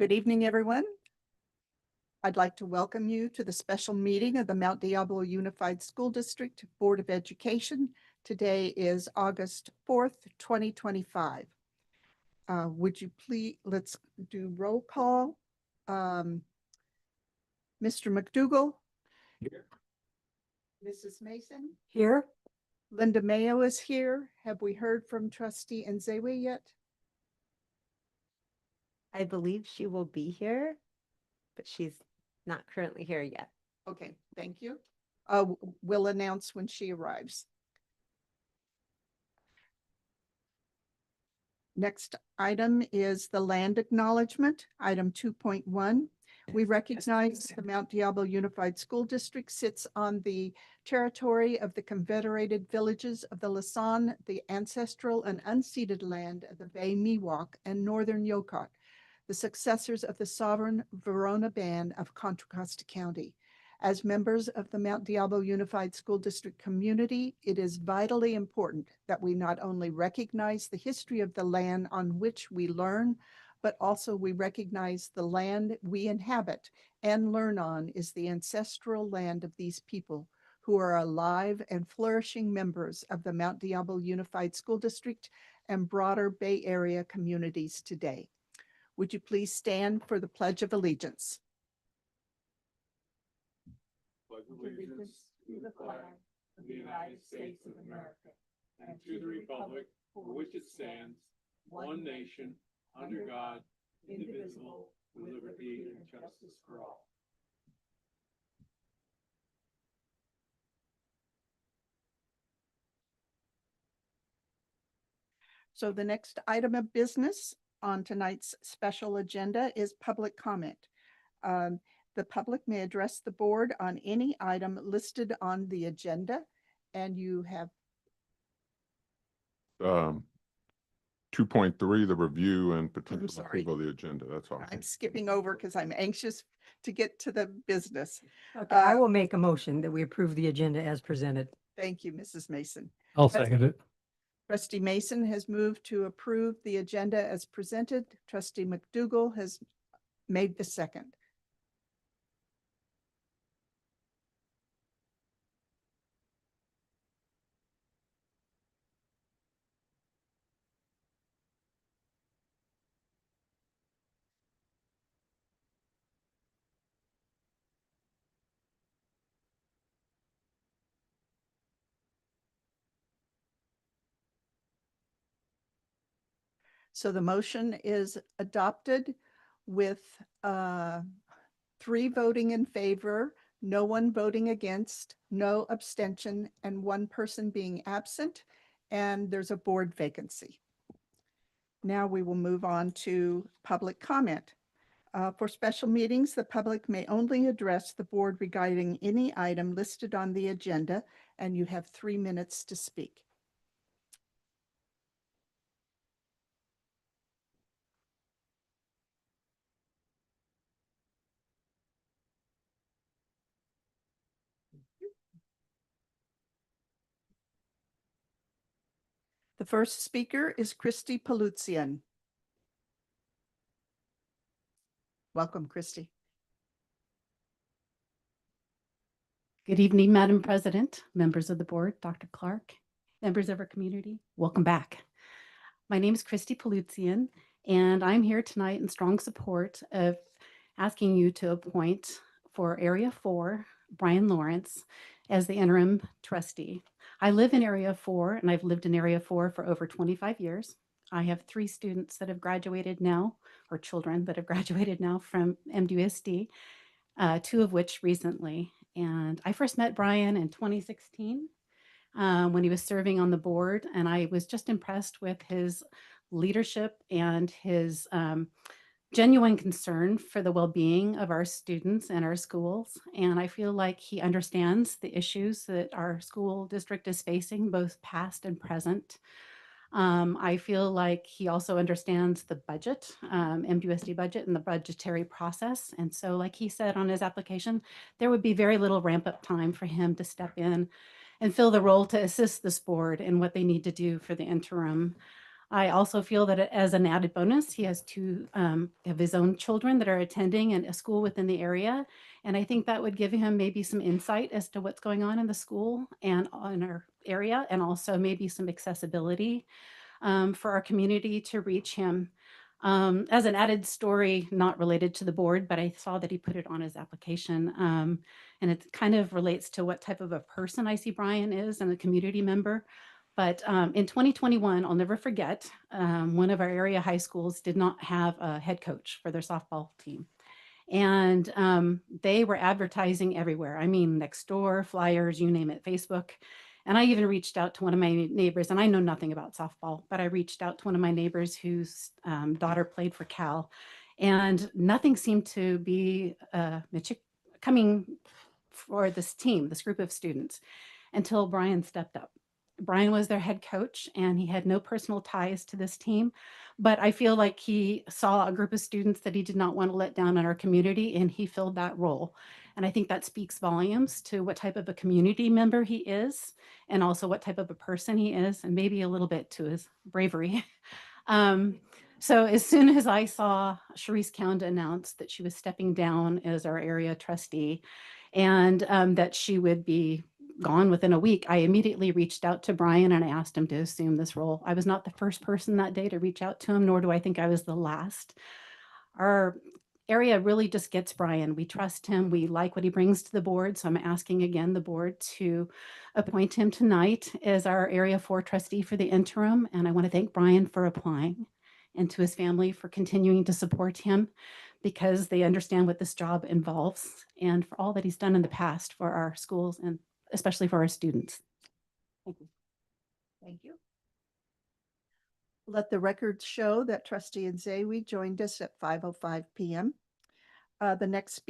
Good evening, everyone. I'd like to welcome you to the special meeting of the Mount Diablo Unified School District Board of Education. Today is August 4th, 2025. Would you please, let's do roll call. Mr. McDougall? Here. Mrs. Mason? Here. Linda Mayo is here. Have we heard from Trustee Nzewe yet? I believe she will be here, but she's not currently here yet. Okay, thank you. We'll announce when she arrives. Next item is the land acknowledgement, item 2.1. We recognize the Mount Diablo Unified School District sits on the territory of the Confederated Villages of the Lasan, the ancestral and unceded land of the Bay Miwok and Northern Yokot, the successors of the sovereign Verona Band of Contra Costa County. As members of the Mount Diablo Unified School District community, it is vitally important that we not only recognize the history of the land on which we learn, but also we recognize the land we inhabit and learn on is the ancestral land of these people who are alive and flourishing members of the Mount Diablo Unified School District and broader Bay Area communities today. Would you please stand for the Pledge of Allegiance? Pledge allegiance to the flag of the United States of America and to the republic for which it stands, one nation, under God, indivisible, with liberty and justice for all. So the next item of business on tonight's special agenda is public comment. The public may address the board on any item listed on the agenda, and you have 2.3, the review and potential sorry. approval of the agenda. That's all. I'm skipping over because I'm anxious to get to the business. Okay, I will make a motion that we approve the agenda as presented. Thank you, Mrs. Mason. I'll second it. Trustee Mason has moved to approve the agenda as presented. Trustee McDougall has made the second. So the motion is adopted with 3 voting in favor, no one voting against, no abstention, and 1 person being absent, and there's a board vacancy. Now we will move on to public comment. For special meetings, the public may only address the board regarding any item listed on the agenda, and you have 3 minutes to speak. The first speaker is Christy Paluzian. Welcome, Christy. Good evening, Madam President, members of the board, Dr. Clark, members of our community. Welcome back. My name is Christy Paluzian, and I'm here tonight in strong support of asking you to appoint for Area 4, Brian Lawrence, as the interim trustee. I live in Area 4, and I've lived in Area 4 for over 25 years. I have 3 students that have graduated now, or children that have graduated now from MDUSD, 2 of which recently. And I first met Brian in 2016 when he was serving on the board, and I was just impressed with his leadership and his genuine concern for the well-being of our students and our schools. And I feel like he understands the issues that our school district is facing, both past and present. I feel like he also understands the budget, MDUSD budget, and the budgetary process. And so, like he said on his application, there would be very little ramp-up time for him to step in and fill the role to assist this board in what they need to do for the interim. I also feel that as an added bonus, he has two of his own children that are attending a school within the area. And I think that would give him maybe some insight as to what's going on in the school and in our area, and also maybe some accessibility for our community to reach him. As an added story, not related to the board, but I saw that he put it on his application. And it kind of relates to what type of a person I see Brian is and a community member. But in 2021, I'll never forget, one of our area high schools did not have a head coach for their softball team. And they were advertising everywhere. I mean, next door, flyers, you name it, Facebook. And I even reached out to one of my neighbors, and I know nothing about softball, but I reached out to one of my neighbors whose daughter played for Cal, and nothing seemed to be coming for this team, this group of students, until Brian stepped up. Brian was their head coach, and he had no personal ties to this team, but I feel like he saw a group of students that he did not want to let down in our community, and he filled that role. And I think that speaks volumes to what type of a community member he is, and also what type of a person he is, and maybe a little bit to his bravery. So as soon as I saw Sharice Cound announce that she was stepping down as our area trustee, and that she would be gone within a week, I immediately reached out to Brian and I asked him to assume this role. I was not the first person that day to reach out to him, nor do I think I was the last. Our area really just gets Brian. We trust him. We like what he brings to the board. So I'm asking again the board to appoint him tonight as our Area 4 trustee for the interim. And I want to thank Brian for applying, and to his family for continuing to support him, because they understand what this job involves, and for all that he's done in the past for our schools and especially for our students. Thank you. Thank you. Let the record show that trustee Nzewi joined us at 5:05 p.m. The next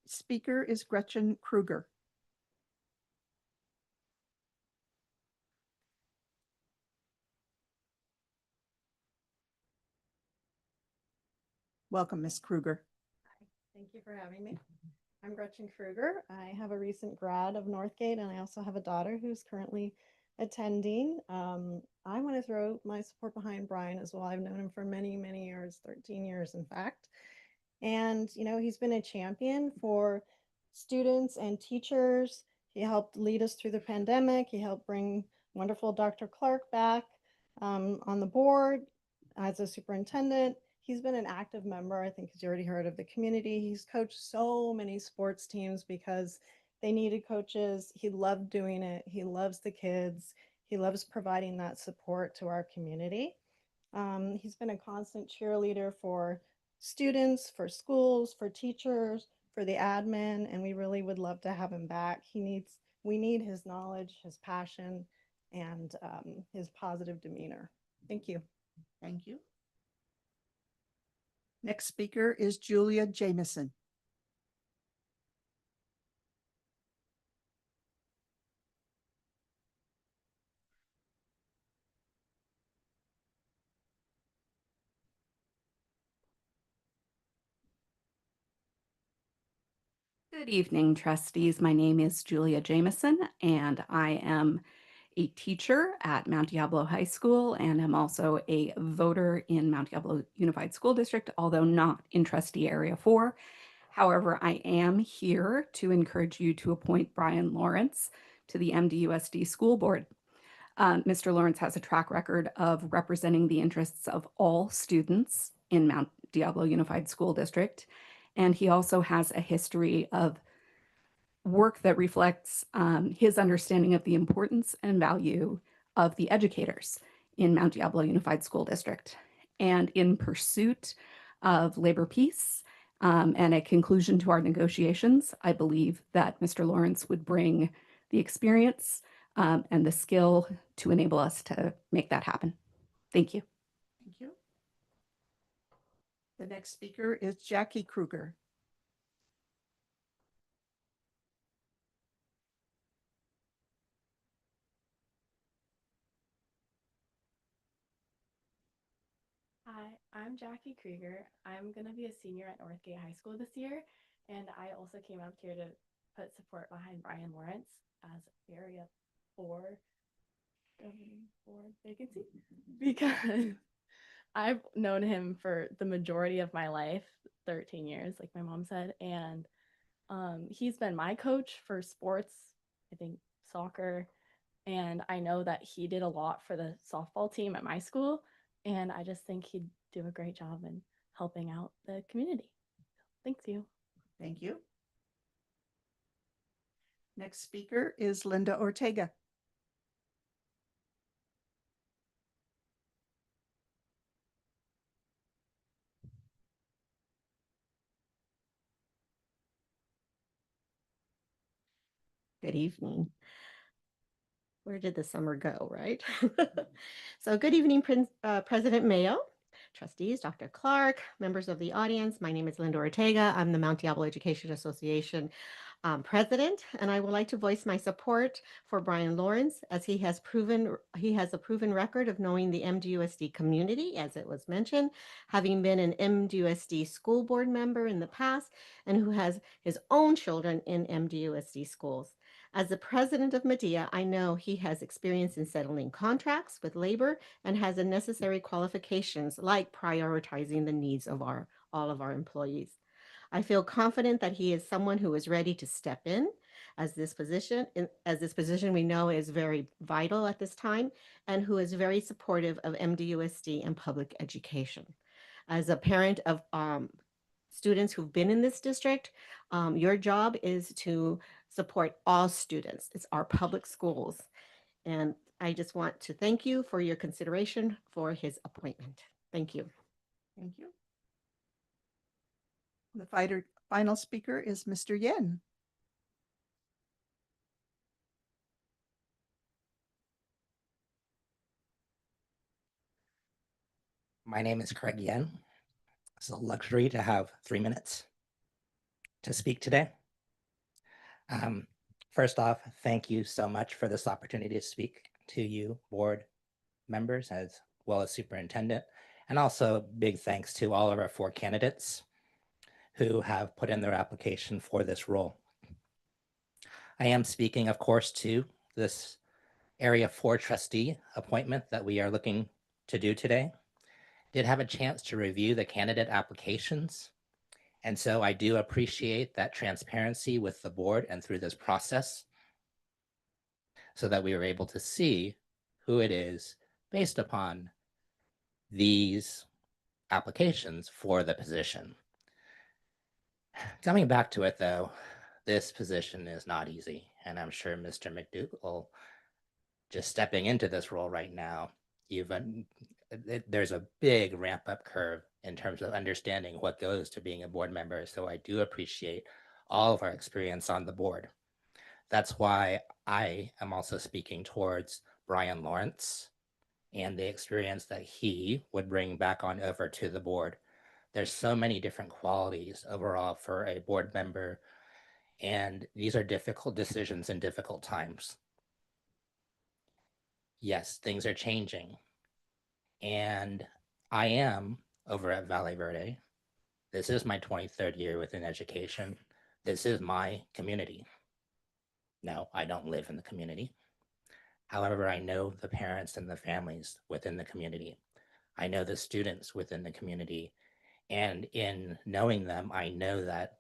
speaker is Gretchen Kruger. Welcome, Ms. Kruger. Thank you for having me. I'm Gretchen Kruger. I have a recent grad of Northgate, and I also have a daughter who's currently attending. I want to throw my support behind Brian as well. I've known him for many, many years, 13 years, in fact. And, you know, he's been a champion for students and teachers. He helped lead us through the pandemic. He helped bring wonderful Dr. Clark back on the board as a superintendent. He's been an active member. I think he's already heard of the community. He's coached so many sports teams because they needed coaches. He loved doing it. He loves the kids. He loves providing that support to our community. He's been a constant cheerleader for students, for schools, for teachers, for the admin, and we really would love to have him back. We need his knowledge, his passion, and his positive demeanor. Thank you. Thank you. Next speaker is Julia Jameson. Good evening, trustees. My name is Julia Jameson, and I am a teacher at Mount Diablo High School, and I'm also a voter in Mount Diablo Unified School District, although not in Trustee Area 4. However, I am here to encourage you to appoint Brian Lawrence to the MDUSD School Board. Mr. Lawrence has a track record of representing the interests of all students in Mount Diablo Unified School District, and he also has a history of work that reflects his understanding of the importance and value of the educators in Mount Diablo Unified School District. And in pursuit of labor peace and a conclusion to our negotiations, I believe that Mr. Lawrence would bring the experience and the skill to enable us to make that happen. Thank you. Thank you. The next speaker is Jackie Kruger. Hi, I'm Jackie Krieger. I'm going to be a senior at Northgate High School this year, and I also came up here to put support behind Brian Lawrence as Area 4 governing board vacancy because I've known him for the majority of my life, 13 years, like my mom said, and he's been my coach for sports, I think soccer, and I know that he did a lot for the softball team at my school, and I just think he'd do a great job in helping out the community. Thank you. Thank you. Next speaker is Linda Ortega. Good evening. Where did the summer go, right? So good evening, President Mayo, trustees, Dr. Clark, members of the audience. My name is Linda Ortega. I'm the Mount Diablo Education Association president, and I would like to voice my support for Brian Lawrence as he has a proven record of knowing the MDUSD community, as it was mentioned, having been an MDUSD school board member in the past, and who has his own children in MDUSD schools. As the president of Medea, I know he has experience in settling contracts with labor and has the necessary qualifications like prioritizing the needs of all of our employees. I feel confident that he is someone who is ready to step in as this position we know is very vital at this time, and who is very supportive of MDUSD and public education. As a parent of students who've been in this district, your job is to support all students. It's our public schools. And I just want to thank you for your consideration for his appointment. Thank you. Thank you. The final speaker is Mr. Yen. My name is Craig Yen. It's a luxury to have 3 minutes to speak today. First off, thank you so much for this opportunity to speak to you, board members, as well as superintendent, and also big thanks to all of our 4 candidates who have put in their application for this role. I am speaking, of course, to this Area 4 trustee appointment that we are looking to do today. Did have a chance to review the candidate applications. And so I do appreciate that transparency with the board and through this process so that we were able to see who it is based upon these applications for the position. Coming back to it though, this position is not easy. And I'm sure Mr. McDougall, just stepping into this role right now, there's a big ramp up curve in terms of understanding what goes to being a board member. So I do appreciate all of our experience on the board. That's why I am also speaking towards Brian Lawrence and the experience that he would bring back on over to the board. There's so many different qualities overall for a board member, and these are difficult decisions in difficult times. Yes, things are changing. And I am over at Valley Verde. This is my 23rd year within education. This is my community. No, I don't live in the community. However, I know the parents and the families within the community. I know the students within the community. And in knowing them, I know that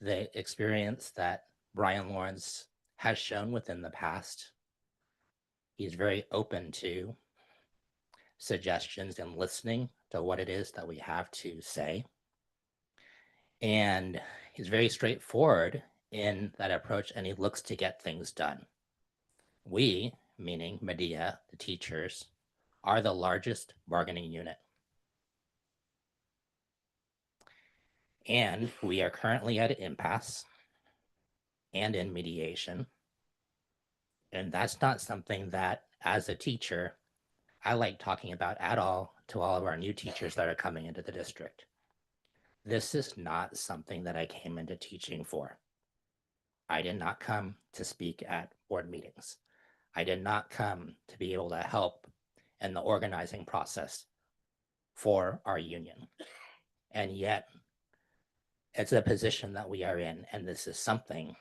the experience that Brian Lawrence has shown within the past, he's very open to suggestions and listening to what it is that we have to say. And he's very straightforward in that approach, and he looks to get things done. We, meaning Medea, the teachers, are the largest bargaining unit. And we are currently at an impasse and in mediation. And that's not something that, as a teacher, I like talking about at all to all of our new teachers that are coming into the district. This is not something that I came into teaching for. I did not come to speak at board meetings. I did not come to be able to help in the organizing process for our union. And yet, it's a position that we are in, and this is something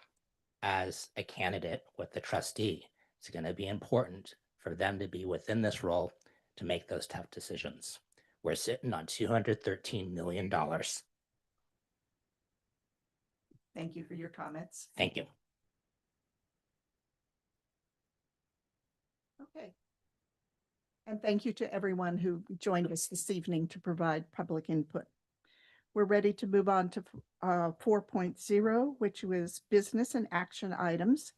as a candidate with the trustee, it's going to be important for them to be within this role to make those tough decisions. We're sitting on $213 million. Thank you for your comments. Thank you. Okay. And thank you to everyone who joined us this evening to provide public input. We're ready to move on to 4.0, which was business and action items.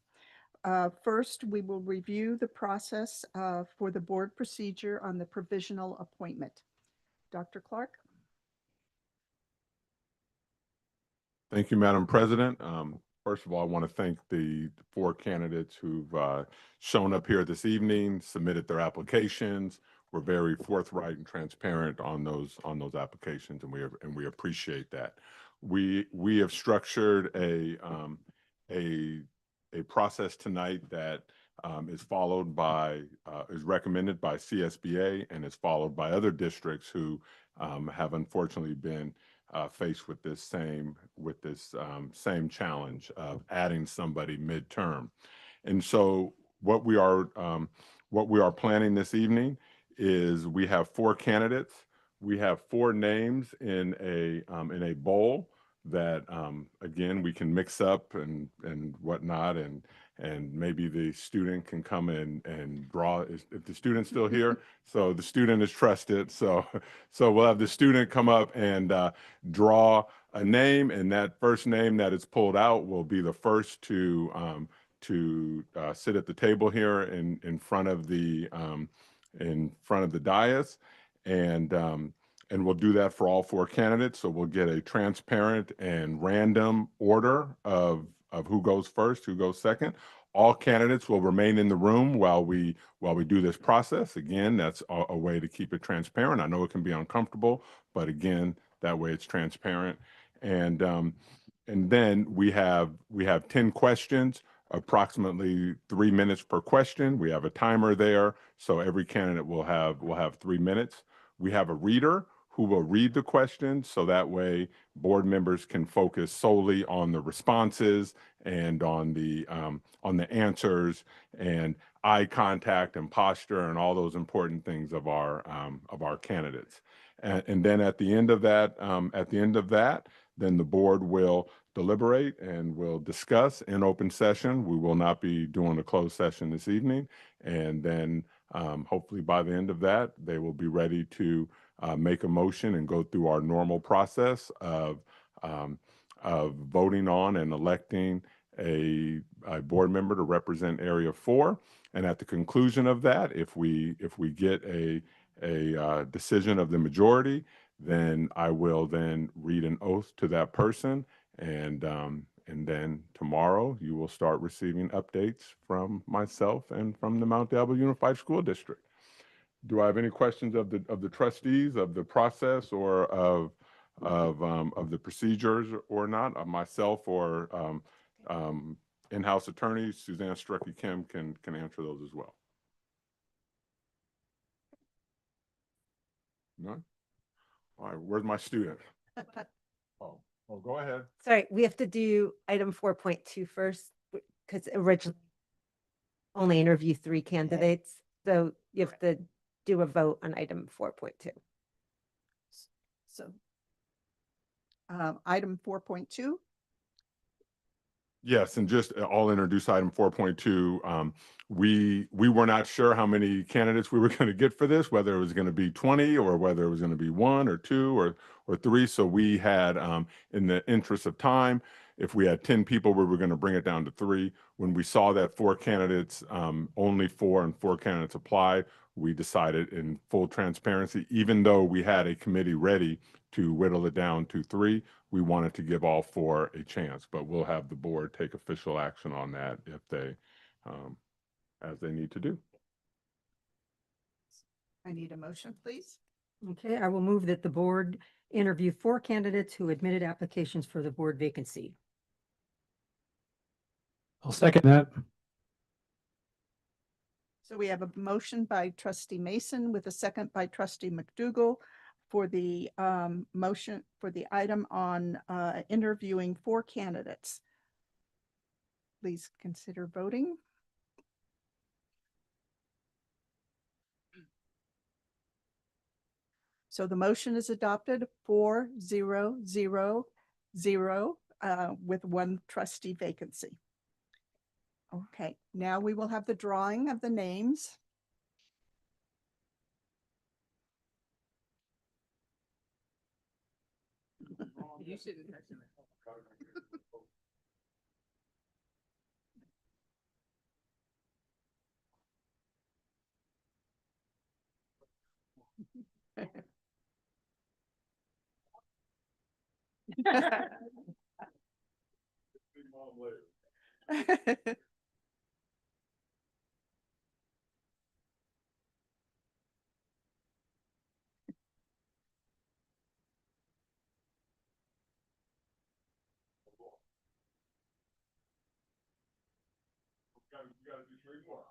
First, we will review the process for the board procedure on the provisional appointment. Dr. Clark? Thank you, Madam President. First of all, I want to thank the 4 candidates who've shown up here this evening, submitted their applications. We're very forthright and transparent on those applications, and we appreciate that. We have structured a process tonight that is followed by is recommended by CSBA and is followed by other districts who have unfortunately been faced with this same challenge of adding somebody midterm. And so what we are planning this evening is we have 4 candidates. We have 4 names in a bowl that again we can mix up and whatnot, and maybe the student can come in and draw. If the student's still here, so the student is trusted. So we'll have the student come up and draw a name, and that first name that is pulled out will be the first to sit at the table here in front of the dais, and we'll do that for all 4 candidates. So we'll get a transparent and random order of who goes first, who goes second. All candidates will remain in the room while we do this process. Again, that's a way to keep it transparent. I know it can be uncomfortable, but again, that way it's transparent. And then we have 10 questions, approximately 3 minutes per question. We have a timer there, so every candidate will have 3 minutes. We have a reader who will read the questions, so that way board members can focus solely on the responses and on the answers and eye contact and posture and all those important things of our candidates. And then at the end of that, then the board will deliberate and will discuss in open session. We will not be doing a closed session this evening. And then hopefully by the end of that, they will be ready to make a motion and go through our normal process of voting on and electing a board member to represent Area 4. And at the conclusion of that, if we get a decision of the majority, then I will then read an oath to that person, and then tomorrow you will start receiving updates from myself and from the Mount Diablo Unified School District. Do I have any questions of the trustees, of the process, or of the procedures, or not? Of myself or in-house attorney Suzanne Strucky Kim can answer those as well. None? All right, where's my student? Oh, go ahead. Sorry, we have to do item 4.2 first, because originally only interview 3 candidates. So you have to do a vote on item 4.2. So item 4.2. Yes, and just I'll introduce item 4.2. We were not sure how many candidates we were going to get for this, whether it was going to be 20 or whether it was going to be 1 or 2 or 3. So we had, in the interest of time, if we had 10 people, we were going to bring it down to 3. When we saw that 4 candidates, only 4 and 4 candidates applied, we decided in full transparency, even though we had a committee ready to whittle it down to 3, we wanted to give all 4 a chance, but we'll have the board take official action on that if they, as they need to do. I need a motion, please. Okay, I will move that the board interview 4 candidates who admitted applications for the board vacancy. I'll second that. So we have a motion by trustee Mason with a second by trustee McDougall for the motion for the item on interviewing 4 candidates. Please consider voting. So the motion is adopted 4-0-0-0 with one trustee vacancy. Okay, now we will have the drawing of the names. You shouldn't touch them. You gotta do 3 more.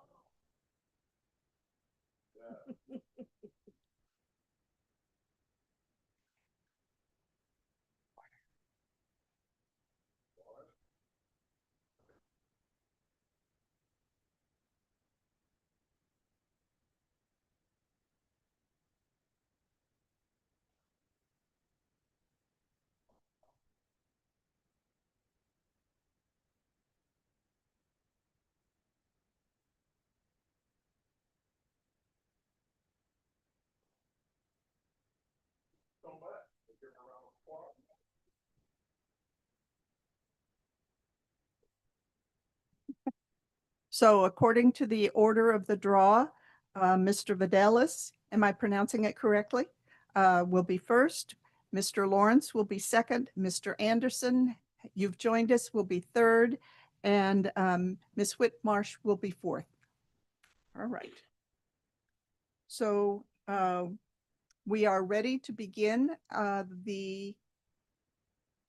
So according to the order of the draw, Mr. Vidalis, am I pronouncing it correctly? Will be first. Mr. Lawrence will be second. Mr. Anderson, you've joined us, will be third. And Ms. Whitmarsh will be fourth. All right. So we are ready to begin the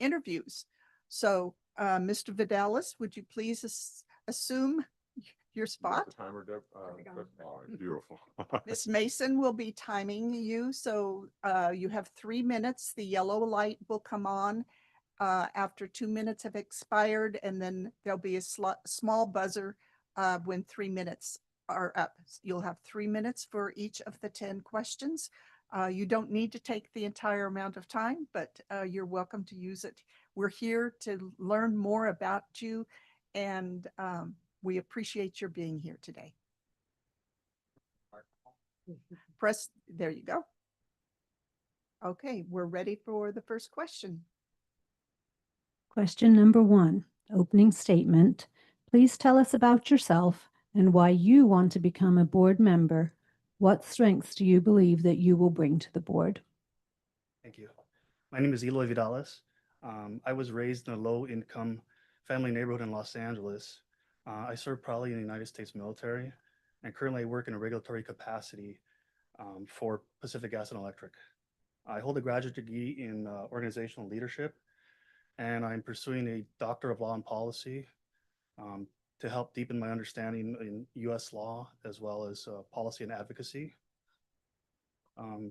interviews. So Mr. Vidalis, would you please assume your spot? Timer, Deb. All right, beautiful. Ms. Mason will be timing you, so you have 3 minutes. The yellow light will come on after 2 minutes have expired, and then there'll be a small buzzer when 3 minutes are up. You'll have 3 minutes for each of the 10 questions. You don't need to take the entire amount of time, but you're welcome to use it. We're here to learn more about you, and we appreciate your being here today. Press, there you go. Okay, we're ready for the first question. Question number 1, opening statement. Please tell us about yourself and why you want to become a board member. What strengths do you believe that you will bring to the board? Thank you. My name is Eloy Vidalis. I was raised in a low-income family neighborhood in Los Angeles. I served proudly in the United States military, and currently I work in a regulatory capacity for Pacific Gas and Electric. I hold a graduate degree in organizational leadership, and I'm pursuing a Doctor of Law and Policy to help deepen my understanding in U.S. law as well as policy and advocacy. I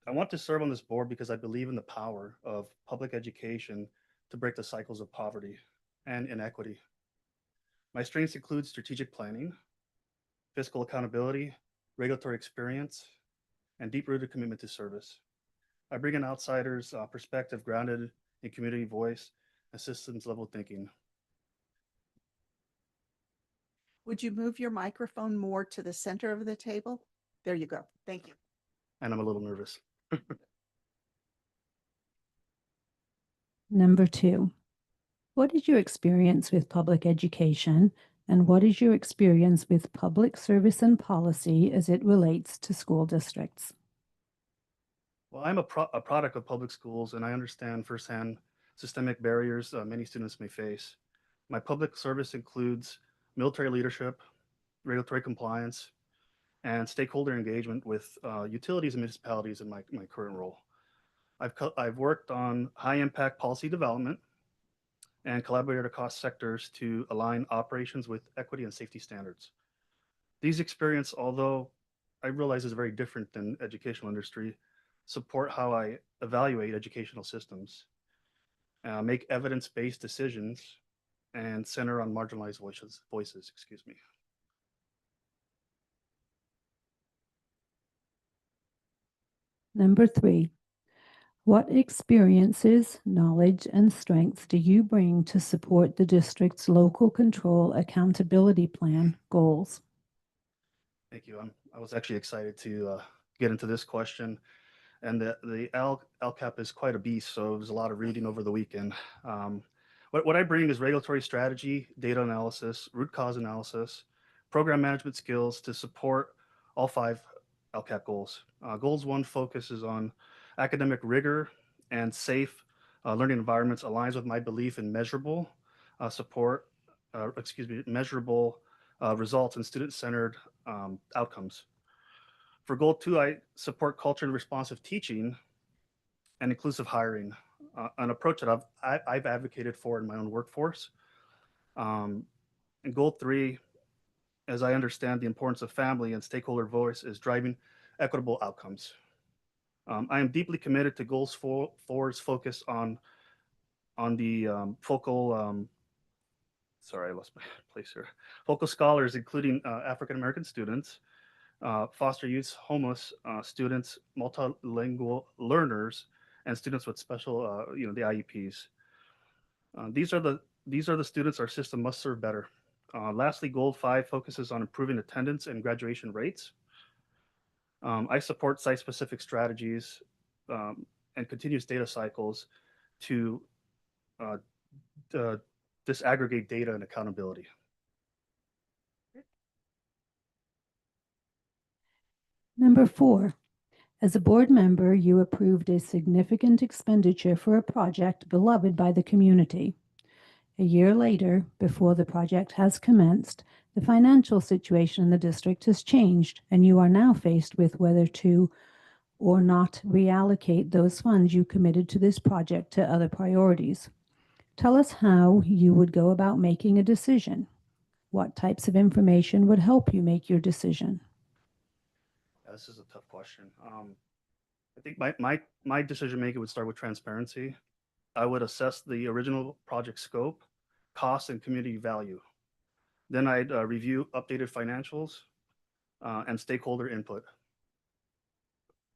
want to serve on this board because I believe in the power of public education to break the cycles of poverty and inequity. My strengths include strategic planning, fiscal accountability, regulatory experience, and deep-rooted commitment to service. I bring an outsider's perspective grounded in community voice and systems-level thinking. Would you move your microphone more to the center of the table? There you go. Thank you. And I'm a little nervous. Number 2, what is your experience with public education and what is your experience with public service and policy as it relates to school districts? Well, I'm a product of public schools, and I understand firsthand systemic barriers many students may face. My public service includes military leadership, regulatory compliance, and stakeholder engagement with utilities and municipalities in my current role. I've worked on high impact policy development and collaborated across sectors to align operations with equity and safety standards. These experiences, although I realize is very different than educational industry, support how I evaluate educational systems, make evidence-based decisions, and center on marginalized voices, excuse me. Number 3, what experiences, knowledge, and strengths do you bring to support the district's local control accountability plan goals? Thank you. I was actually excited to get into this question. And the LCAP is quite a beast, so it was a lot of reading over the weekend. What I bring is regulatory strategy, data analysis, root cause analysis, program management skills to support all 5 LCAP goals. Goals 1 focuses on academic rigor and safe learning environments, aligns with my belief in measurable measurable results and student-centered outcomes. For goal 2, I support culture and responsive teaching and inclusive hiring, an approach that I've advocated for in my own workforce. And goal 3, as I understand the importance of family and stakeholder voice, is driving equitable outcomes. I am deeply committed to goals 4's focus on the focal. Sorry, I lost my place here. Focal scholars, including African American students, foster youth, homeless students, multilingual learners, and students with special, the IEPs. These are the students our system must serve better. Lastly, Goal 5 focuses on improving attendance and graduation rates. I support site-specific strategies and continuous data cycles to disaggregate data and accountability. Number 4, as a board member, you approved a significant expenditure for a project beloved by the community. A year later, before the project has commenced, the financial situation in the district has changed, and you are now faced with whether to or not reallocate those funds you committed to this project to other priorities. Tell us how you would go about making a decision. What types of information would help you make your decision? This is a tough question. I think my decision making would start with transparency. I would assess the original project scope, cost, and community value. Then I'd review updated financials and stakeholder input.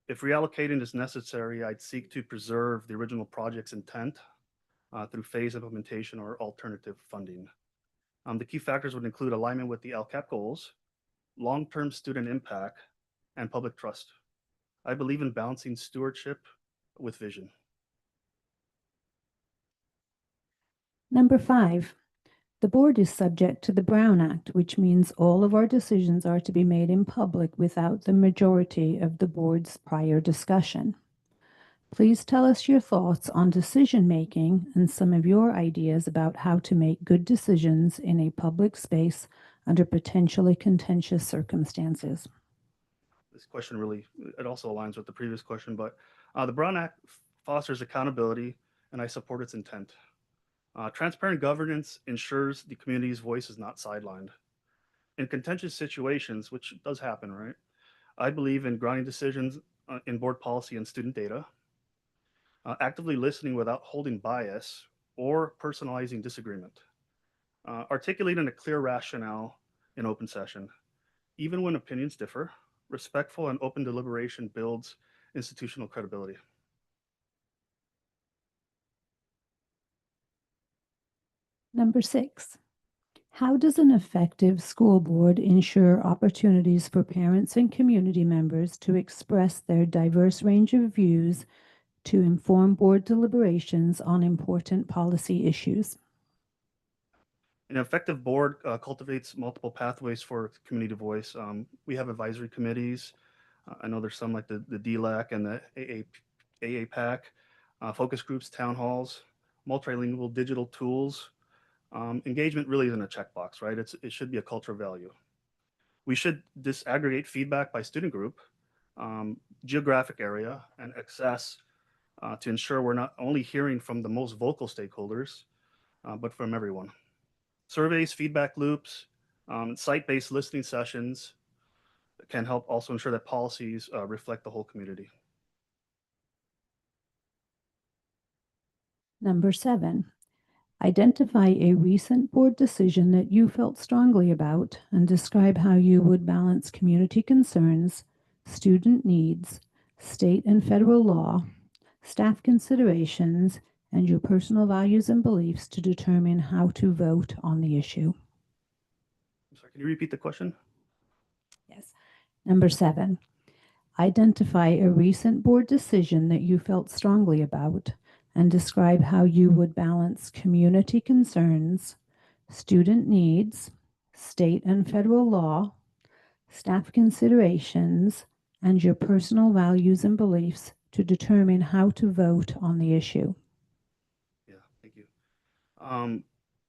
If reallocating is necessary, I'd seek to preserve the original project's intent through phase implementation or alternative funding. The key factors would include alignment with the LCAP goals, long-term student impact, and public trust. I believe in balancing stewardship with vision. Number 5, the board is subject to the Brown Act, which means all of our decisions are to be made in public without the majority of the board's prior discussion. Please tell us your thoughts on decision-making and some of your ideas about how to make good decisions in a public space under potentially contentious circumstances. This question it also aligns with the previous question, but the Brown Act fosters accountability, and I support its intent. Transparent governance ensures the community's voice is not sidelined. In contentious situations, which does happen, right? I believe in grounding decisions in board policy and student data, actively listening without holding bias or personalizing disagreement, articulating a clear rationale in open session. Even when opinions differ, respectful and open deliberation builds institutional credibility. Number 6, how does an effective school board ensure opportunities for parents and community members to express their diverse range of views to inform board deliberations on important policy issues? An effective board cultivates multiple pathways for community voice. We have advisory committees. I know there's some like the DLAC and the AAPAC, focus groups, town halls, multilingual digital tools. Engagement really isn't a checkbox, right? It should be a culture of value. We should disaggregate feedback by student group, geographic area, and access to ensure we're not only hearing from the most vocal stakeholders, but from everyone. Surveys, feedback loops, site-based listening sessions can help also ensure that policies reflect the whole community. Number 7, identify a recent board decision that you felt strongly about and describe how you would balance community concerns, student needs, state and federal law, staff considerations, and your personal values and beliefs to determine how to vote on the issue. I'm sorry, can you repeat the question? Yes. Number 7, identify a recent board decision that you felt strongly about and describe how you would balance community concerns, student needs, state and federal law, staff considerations, and your personal values and beliefs to determine how to vote on the issue. Yeah, thank you.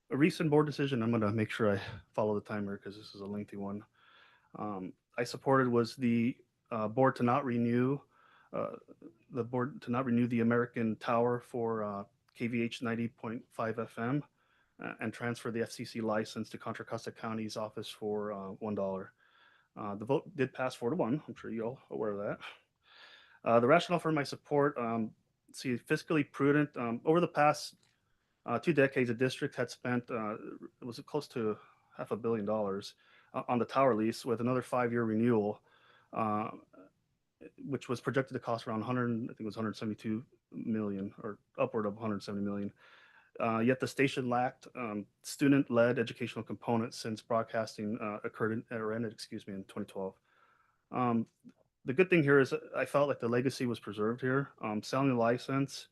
A recent board decision, I'm going to make sure I follow the timer because this is a lengthy one. I supported was the board to not renew the American Tower for KVH 90.5 FM and transfer the FCC license to Contra Costa County's office for $1. The vote did pass 4-1. I'm sure you're all aware of that. The rationale for my support, fiscally prudent. Over the past 2 decades, the district had spent it was close to $500 million on the tower lease, with another 5-year renewal, which was projected to cost around 100. I think it was 172 million, or upward of 170 million. Yet the station lacked student-led educational components since broadcasting ended, in 2012. The good thing here is I felt like the legacy was preserved here. Selling the license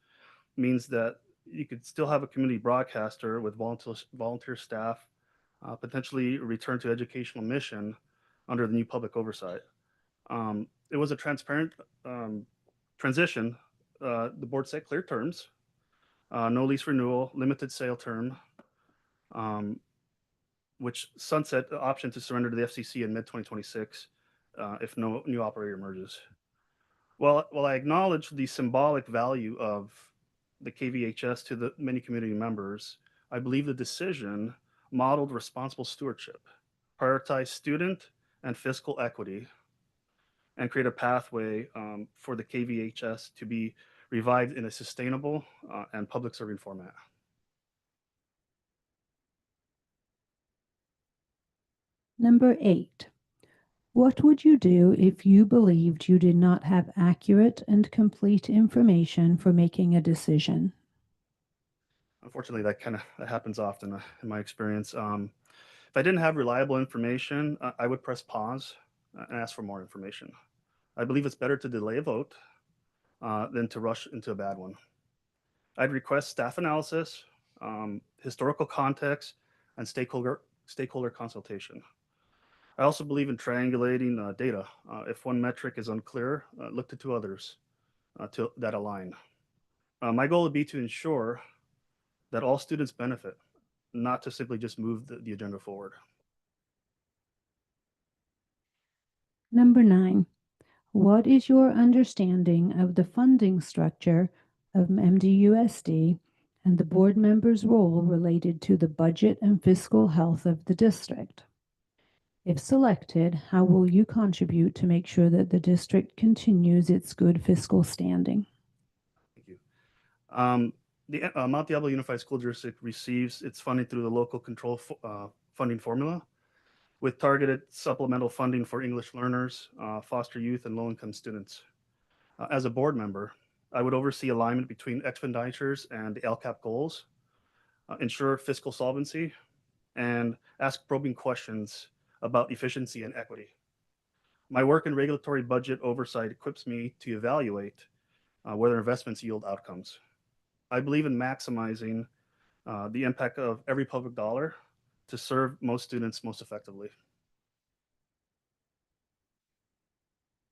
means that you could still have a community broadcaster with volunteer staff, potentially return to educational mission under the new public oversight. It was a transparent transition. The board set clear terms, no lease renewal, limited sale term, which sunset the option to surrender to the FCC in mid-2026 if no new operator emerges. While I acknowledge the symbolic value of the KVHS to the many community members, I believe the decision modeled responsible stewardship, prioritized student and fiscal equity, and create a pathway for the KVHS to be revived in a sustainable and public serving format. Number 8, what would you do if you believed you did not have accurate and complete information for making a decision? Unfortunately, that happens often in my experience. If I didn't have reliable information, I would press pause and ask for more information. I believe it's better to delay a vote than to rush into a bad one. I'd request staff analysis, historical context, and stakeholder consultation. I also believe in triangulating data. If one metric is unclear, look to 2 others that align. My goal would be to ensure that all students benefit, not to simply just move the agenda forward. Number 9, what is your understanding of the funding structure of MDUSD and the board member's role related to the budget and fiscal health of the district? If selected, how will you contribute to make sure that the district continues its good fiscal standing? Thank you. The Mount Diablo Unified School District receives its funding through the local control funding formula, with targeted supplemental funding for English learners, foster youth, and low-income students. As a board member, I would oversee alignment between expenditures and the LCAP goals, ensure fiscal solvency, and ask probing questions about efficiency and equity. My work in regulatory budget oversight equips me to evaluate whether investments yield outcomes. I believe in maximizing the impact of every public dollar to serve most students most effectively.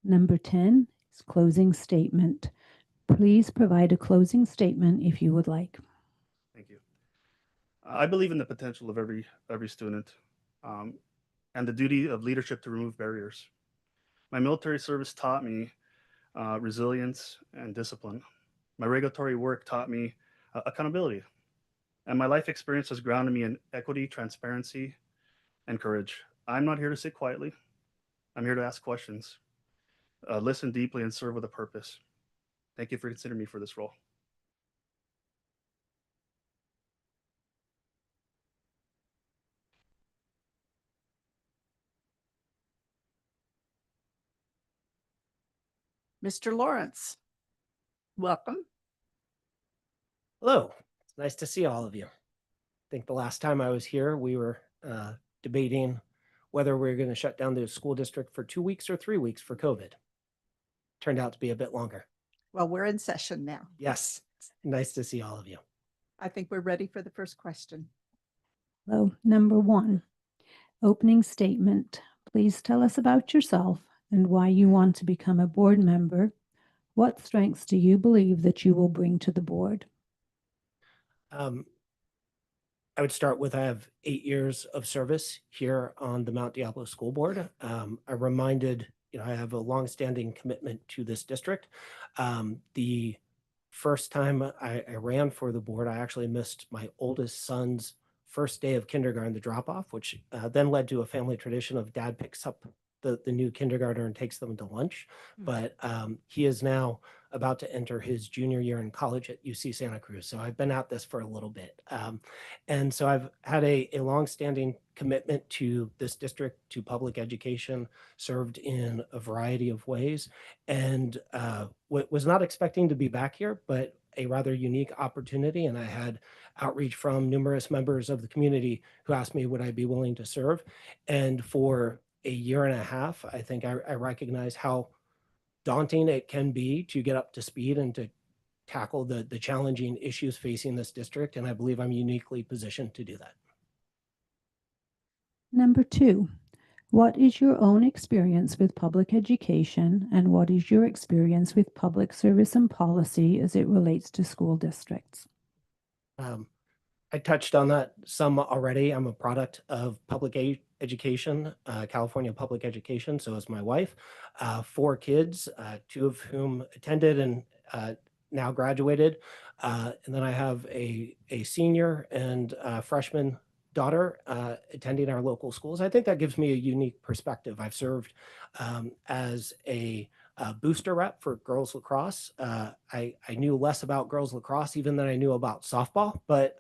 Number 10 is closing statement. Please provide a closing statement if you would like. Thank you. I believe in the potential of every student and the duty of leadership to remove barriers. My military service taught me resilience and discipline. My regulatory work taught me accountability. And my life experience has grounded me in equity, transparency, and courage. I'm not here to sit quietly. I'm here to ask questions, listen deeply, and serve with a purpose. Thank you for considering me for this role. Mr. Lawrence. Welcome. Hello, it's nice to see all of you. I think the last time I was here, we were debating whether we were going to shut down the school district for 2 weeks or 3 weeks for COVID. Turned out to be a bit longer. Well, we're in session now. Yes, it's nice to see all of you. I think we're ready for the first question. Hello, number 1, opening statement. Please tell us about yourself and why you want to become a board member. What strengths do you believe that you will bring to the board? I would start with I have 8 years of service here on the Mount Diablo School Board. I reminded, I have a longstanding commitment to this district. The first time I ran for the board, I actually missed my oldest son's first day of kindergarten, the drop off, which then led to a family tradition of dad picks up the new kindergartner and takes them to lunch. But he is now about to enter his junior year in college at UC Santa Cruz. So I've been at this for a little bit. And so I've had a longstanding commitment to this district, to public education, served in a variety of ways, and was not expecting to be back here, but a rather unique opportunity. And I had outreach from numerous members of the community who asked me, would I be willing to serve? And for a year and a half, I think I recognize how daunting it can be to get up to speed and to tackle the challenging issues facing this district. And I believe I'm uniquely positioned to do that. Number 2, what is your own experience with public education and what is your experience with public service and policy as it relates to school districts? I touched on that some already. I'm a product of public education, California public education. So is my wife. 4 kids, 2 of whom attended and now graduated. And then I have a senior and freshman daughter attending our local schools. I think that gives me a unique perspective. I've served as a booster rep for girls lacrosse. I knew less about girls lacrosse even than I knew about softball, but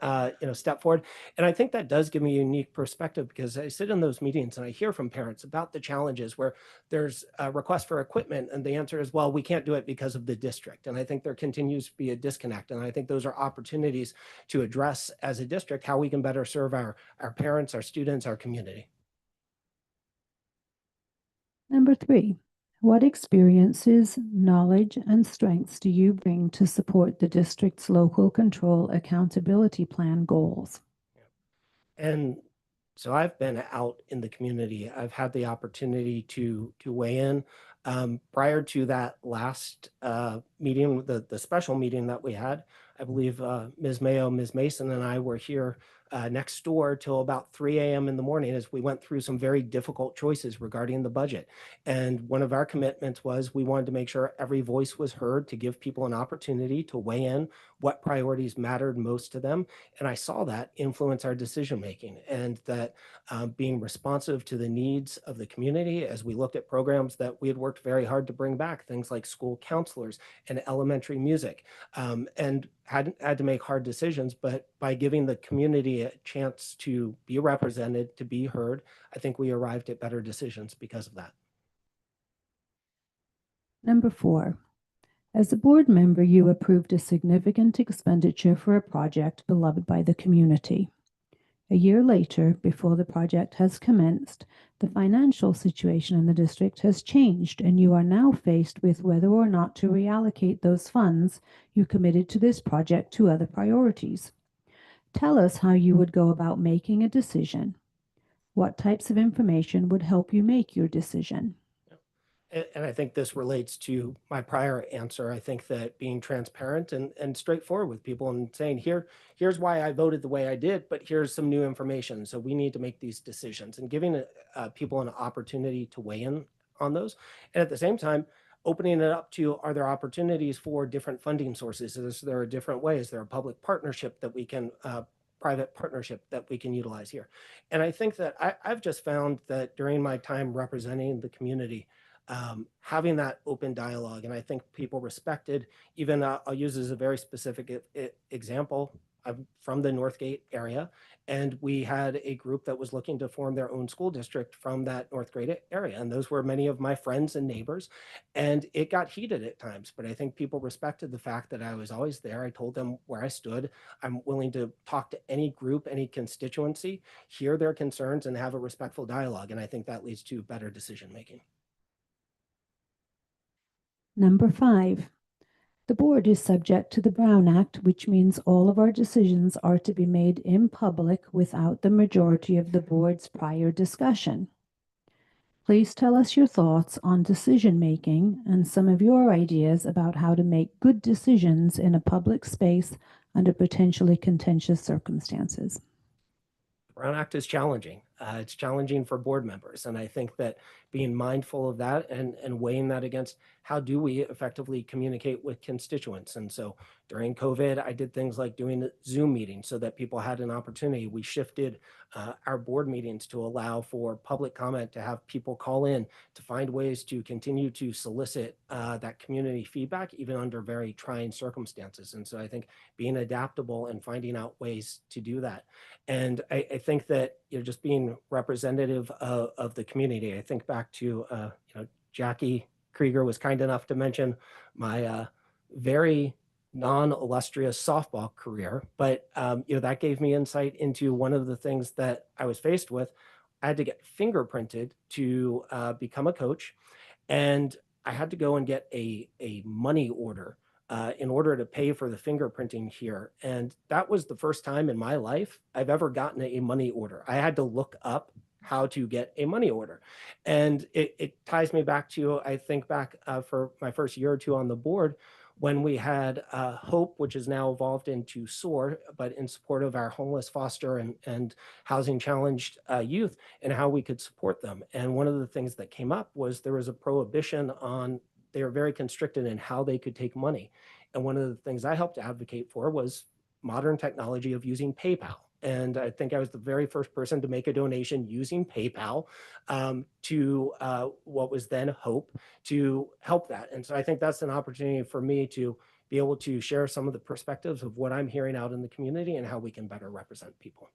step forward. And I think that does give me a unique perspective because I sit in those meetings and I hear from parents about the challenges where there's a request for equipment and the answer is, well, we can't do it because of the district. And I think there continues to be a disconnect. And I think those are opportunities to address as a district how we can better serve our parents, our students, our community. Number 3, what experiences, knowledge, and strengths do you bring to support the district's local control accountability plan goals? And so I've been out in the community. I've had the opportunity to weigh in. Prior to that last meeting, the special meeting that we had, I believe Ms. Mayo, Ms. Mason, and I were here next door till about 3 a.m. in the morning as we went through some very difficult choices regarding the budget. And one of our commitments was we wanted to make sure every voice was heard to give people an opportunity to weigh in what priorities mattered most to them. And I saw that influence our decision making and that being responsive to the needs of the community as we looked at programs that we had worked very hard to bring back, things like school counselors and elementary music, and had to make hard decisions, but by giving the community a chance to be represented, to be heard, I think we arrived at better decisions because of that. Number 4, as a board member, you approved a significant expenditure for a project beloved by the community. A year later, before the project has commenced, the financial situation in the district has changed, and you are now faced with whether or not to reallocate those funds you committed to this project to other priorities. Tell us how you would go about making a decision. What types of information would help you make your decision? And I think this relates to my prior answer. I think that being transparent and straightforward with people and saying, here's why I voted the way I did, but here's some new information. So we need to make these decisions and giving people an opportunity to weigh in on those. And at the same time, opening it up to, are there opportunities for different funding sources? Is there different ways? Is there a public partnership that we can private partnership that we can utilize here? And I think that I've just found that during my time representing the community, having that open dialogue, and I think people respected, even I'll use as a very specific example, I'm from the Northgate area, and we had a group that was looking to form their own school district from that Northgate area. And those were many of my friends and neighbors. And it got heated at times, but I think people respected the fact that I was always there. I told them where I stood. I'm willing to talk to any group, any constituency, hear their concerns, and have a respectful dialogue. And I think that leads to better decision making. Number 5, the board is subject to the Brown Act, which means all of our decisions are to be made in public without the majority of the board's prior discussion. Please tell us your thoughts on decision-making and some of your ideas about how to make good decisions in a public space under potentially contentious circumstances. The Brown Act is challenging. It's challenging for board members. And I think that being mindful of that and weighing that against how do we effectively communicate with constituents. And so during COVID, I did things like doing Zoom meetings so that people had an opportunity. We shifted our board meetings to allow for public comment, to have people call in, to find ways to continue to solicit that community feedback, even under very trying circumstances. And so I think being adaptable and finding out ways to do that. And I think that, just being representative of the community. I think back to, Jackie Krieger was kind enough to mention my very non-illustrious softball career, but that gave me insight into one of the things that I was faced with. I had to get fingerprinted to become a coach, and I had to go and get a money order in order to pay for the fingerprinting here. And that was the first time in my life I've ever gotten a money order. I had to look up how to get a money order. And it ties me back to, I think back for my first year or two on the board, when we had HOPE, which has now evolved into SOAR, but in support of our homeless, foster, and housing challenged youth, and how we could support them. And one of the things that came up was there was a prohibition on, they were very constricted in how they could take money. And one of the things I helped advocate for was modern technology of using PayPal. And I think I was the very first person to make a donation using PayPal to what was then HOPE to help that. And so I think that's an opportunity for me to be able to share some of the perspectives of what I'm hearing out in the community and how we can better represent people.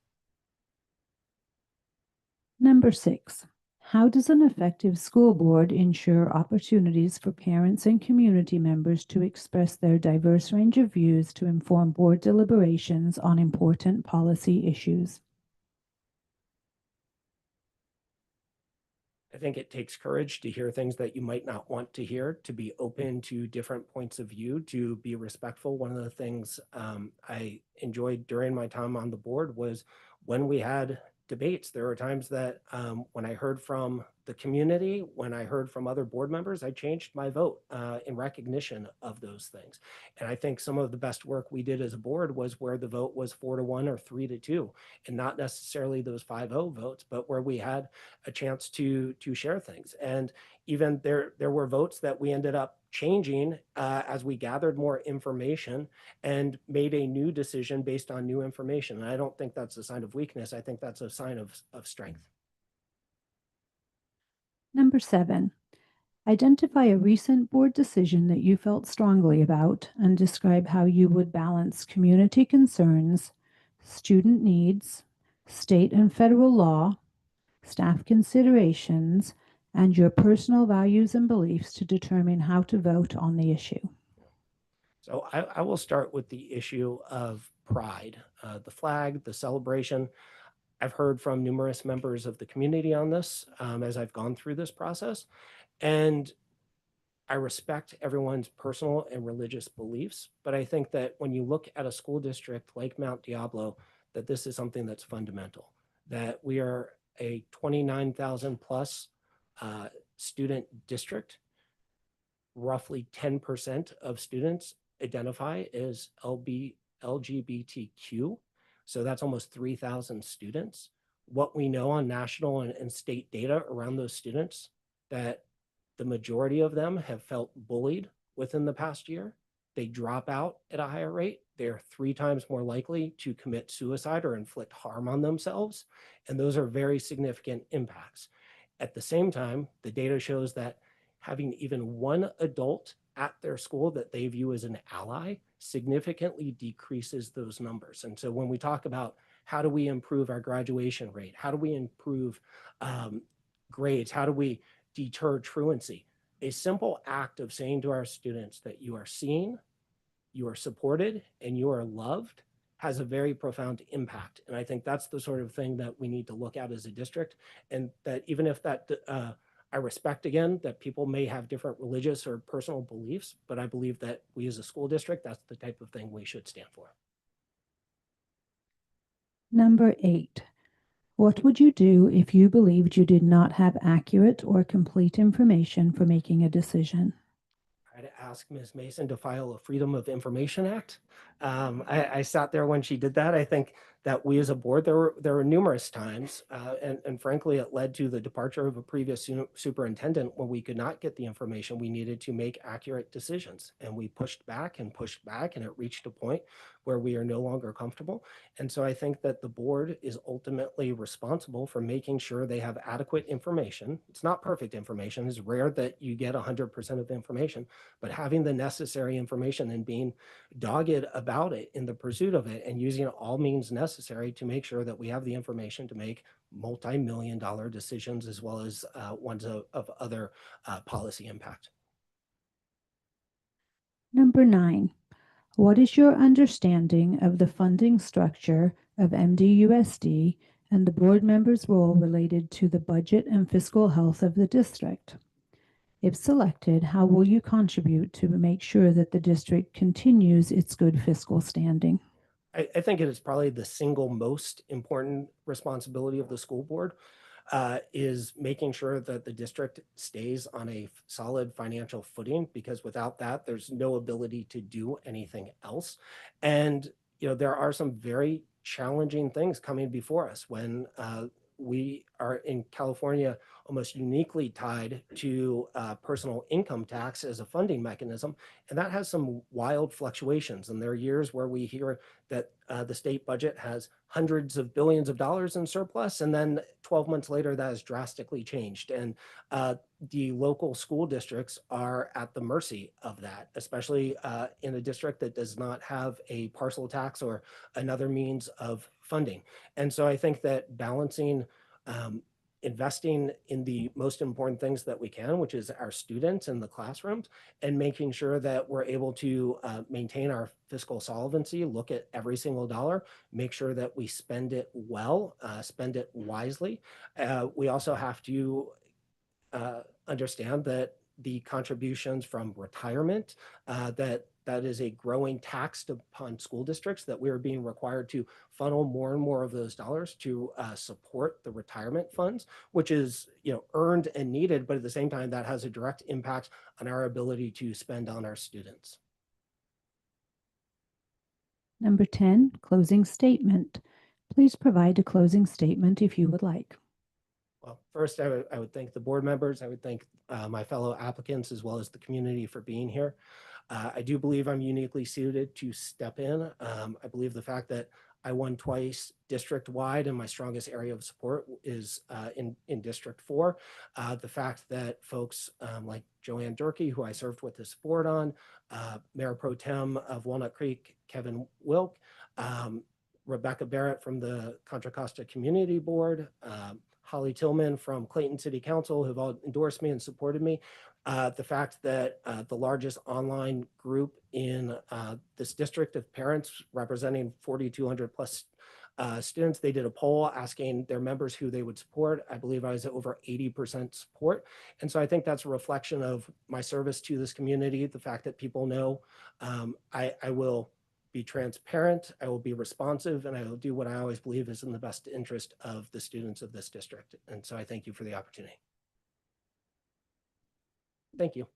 Number 6, how does an effective school board ensure opportunities for parents and community members to express their diverse range of views to inform board deliberations on important policy issues? I think it takes courage to hear things that you might not want to hear, to be open to different points of view, to be respectful. One of the things I enjoyed during my time on the board was when we had debates. There were times that when I heard from the community, when I heard from other board members, I changed my vote in recognition of those things. And I think some of the best work we did as a board was where the vote was 4-1 or 3-2, and not necessarily those 5-0 votes, but where we had a chance to share things. And even there were votes that we ended up changing as we gathered more information and made a new decision based on new information. And I don't think that's a sign of weakness. I think that's a sign of strength. Number 7, identify a recent board decision that you felt strongly about and describe how you would balance community concerns, student needs, state and federal law, staff considerations, and your personal values and beliefs to determine how to vote on the issue. So I will start with the issue of pride, the flag, the celebration. I've heard from numerous members of the community on this as I've gone through this process. And I respect everyone's personal and religious beliefs, but I think that when you look at a school district like Mount Diablo, that this is something that's fundamental, that we are a 29,000 plus student district. Roughly 10% of students identify as LGBTQ. So that's almost 3,000 students. What we know on national and state data around those students, that the majority of them have felt bullied within the past year. They drop out at a higher rate. They're 3 times more likely to commit suicide or inflict harm on themselves. And those are very significant impacts. At the same time, the data shows that having even one adult at their school that they view as an ally significantly decreases those numbers. And so when we talk about how do we improve our graduation rate, how do we improve grades, how do we deter truancy, a simple act of saying to our students that you are seen, you are supported, and you are loved has a very profound impact. And I think that's the sort of thing that we need to look at as a district. And that even if that, I respect again that people may have different religious or personal beliefs, but I believe that we as a school district, that's the type of thing we should stand for. Number 8. What would you do if you believed you did not have accurate or complete information for making a decision? Try to ask Ms. Mason to file a Freedom of Information Act. I sat there when she did that. I think that we as a board, there were numerous times, and frankly, it led to the departure of a previous superintendent when we could not get the information we needed to make accurate decisions. And we pushed back, and it reached a point where we are no longer comfortable. And so I think that the board is ultimately responsible for making sure they have adequate information. It's not perfect information. It's rare that you get 100% of information, but having the necessary information and being dogged about it in the pursuit of it and using all means necessary to make sure that we have the information to make multi-million-dollar decisions as well as ones of other policy impact. Number 9. What is your understanding of the funding structure of MDUSD and the board member's role related to the budget and fiscal health of the district? If selected, how will you contribute to make sure that the district continues its good fiscal standing? I think it is probably the single most important responsibility of the school board is making sure that the district stays on a solid financial footing, because without that, there's no ability to do anything else. And, there are some very challenging things coming before us when we are in California almost uniquely tied to personal income tax as a funding mechanism. And that has some wild fluctuations. And there are years where we hear that the state budget has hundreds of billions of dollars in surplus. And then 12 months later, that has drastically changed. And the local school districts are at the mercy of that, especially in a district that does not have a parcel tax or another means of funding. And so I think that balancing investing in the most important things that we can, which is our students in the classrooms, and making sure that we're able to maintain our fiscal solvency, look at every single dollar, make sure that we spend it well, spend it wisely. We also have to understand that the contributions from retirement, that is a growing tax upon school districts, that we are being required to funnel more and more of those dollars to support the retirement funds, which is earned and needed, but at the same time, that has a direct impact on our ability to spend on our students. Number 10, closing statement. Please provide a closing statement if you would like. Well, first, I would thank the board members. I would thank my fellow applicants as well as the community for being here. I do believe I'm uniquely suited to step in. I believe the fact that I won twice district-wide and my strongest area of support is in District 4. The fact that folks like Joanne Durkee, who I served with this board on, Mayor Pro Tem of Walnut Creek, Kevin Wilk, Rebecca Barrett from the Contra Costa Community Board, Holly Tillman from Clayton City Council, who've all endorsed me and supported me. The fact that the largest online group in this district of parents representing 4,200 plus students, they did a poll asking their members who they would support. I believe I was at over 80% support. And so I think that's a reflection of my service to this community, the fact that people know I will be transparent, I will be responsive, and I will do what I always believe is in the best interest of the students of this district. And so I thank you for the opportunity. Thank you.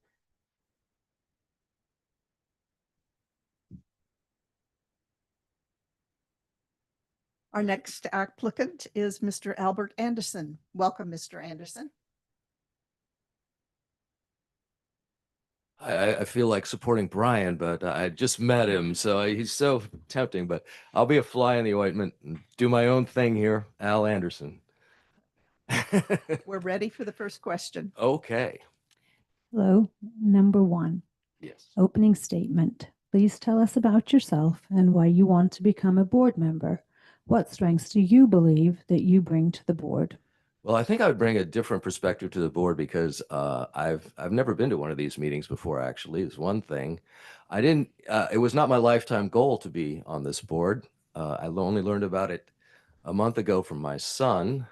Our next applicant is Mr. Albert Anderson. Welcome, Mr. Anderson. I feel like supporting Brian, but I just met him, so he's so tempting. But I'll be a fly in the ointment and do my own thing here. Al Anderson. We're ready for the first question. Okay. Hello. Number 1. Yes. Opening statement. Please tell us about yourself and why you want to become a board member. What strengths do you believe that you bring to the board? Well, I think I would bring a different perspective to the board because I've never been to one of these meetings before. Actually, is one thing. I didn't. It was not my lifetime goal to be on this board. I only learned about it a month ago from my son,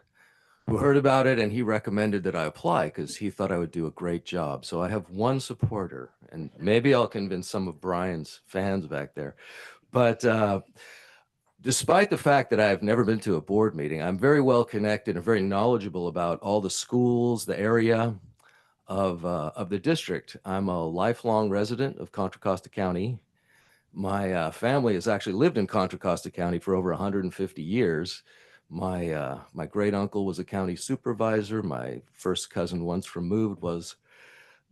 who heard about it and he recommended that I apply because he thought I would do a great job. So I have one supporter, and maybe I'll convince some of Brian's fans back there. But despite the fact that I've never been to a board meeting, I'm very well connected and very knowledgeable about all the schools, the area of the district. I'm a lifelong resident of Contra Costa County. My family has actually lived in Contra Costa County for over 150 years. My great uncle was a county supervisor. My first cousin, once removed, was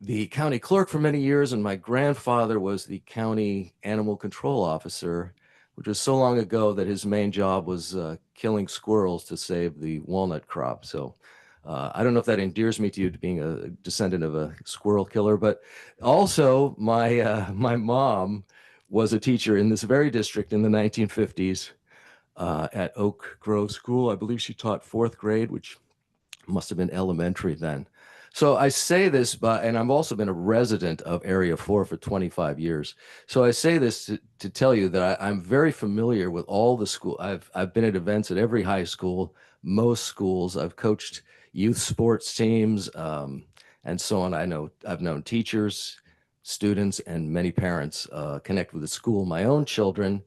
the county clerk for many years, and my grandfather was the county animal control officer, which was so long ago that his main job was killing squirrels to save the walnut crop. So I don't know if that endears me to you, to being a descendant of a squirrel killer, but also my mom was a teacher in this very district in the 1950s at Oak Grove School. I believe she taught fourth grade, which must have been elementary then. So I say this, and I've also been a resident of Area 4 for 25 years. So I say this to tell you that I'm very familiar with all the school. I've been at events at every high school, most schools. I've coached youth sports teams, and so on. I've known teachers, students, and many parents connect with the school. My own children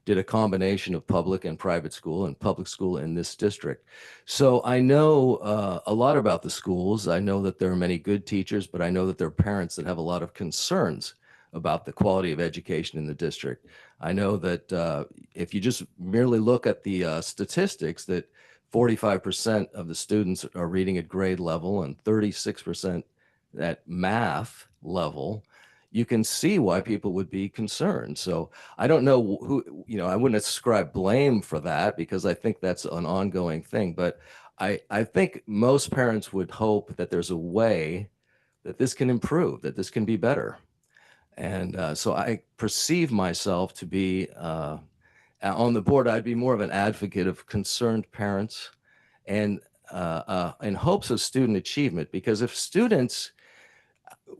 did a combination of public and private school, and public school in this district. So I know a lot about the schools. I know that there are many good teachers, but I know that there are parents that have a lot of concerns about the quality of education in the district. I know that if you just merely look at the statistics, that 45% of the students are reading at grade level and 36% at math level, you can see why people would be concerned. So I don't know who, I wouldn't ascribe blame for that because I think that's an ongoing thing. But I think most parents would hope that there's a way that this can improve, that this can be better. And so I perceive myself to be on the board. I'd be more of an advocate of concerned parents and in hopes of student achievement, because if students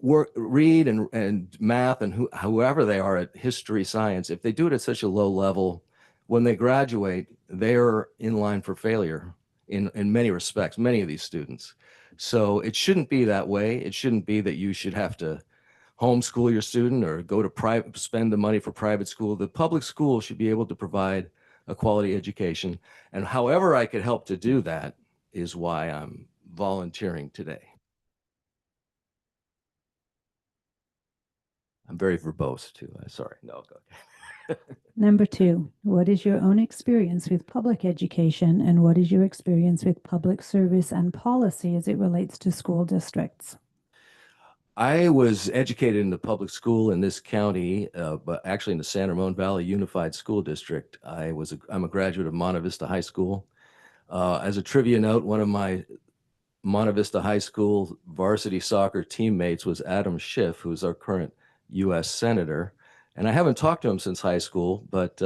read and math and whoever they are at history, science, if they do it at such a low level, when they graduate, they're in line for failure in many respects, many of these students. So it shouldn't be that way. It shouldn't be that you should have to homeschool your student or go to private, spend the money for private school. The public school should be able to provide a quality education. And however I could help to do that is why I'm volunteering today. I'm very verbose too. Sorry, no, go. Number 2, what is your own experience with public education and what is your experience with public service and policy as it relates to school districts? I was educated in the public school in this county, but actually in the San Ramon Valley Unified School District. I'm a graduate of Monte Vista High School. As a trivia note, one of my Monte Vista High School varsity soccer teammates was Adam Schiff, who's our current U.S. Senator. And I haven't talked to him since high school, but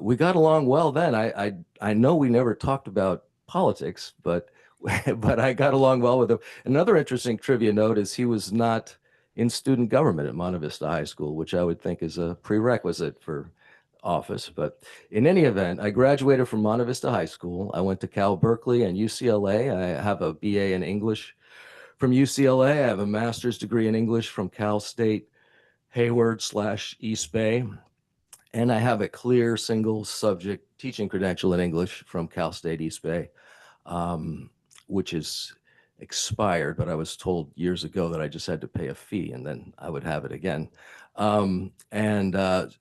we got along well then. I know we never talked about politics, but but I got along well with him. Another interesting trivia note is he was not in student government at Monte Vista High School, which I would think is a prerequisite for office. But in any event, I graduated from Monte Vista High School. I went to Cal Berkeley and UCLA. I have a BA in English from UCLA. I have a master's degree in English from Cal State Hayward/East Bay. And I have a clear single subject teaching credential in English from Cal State East Bay, which is expired, but I was told years ago that I just had to pay a fee and then I would have it again. When let's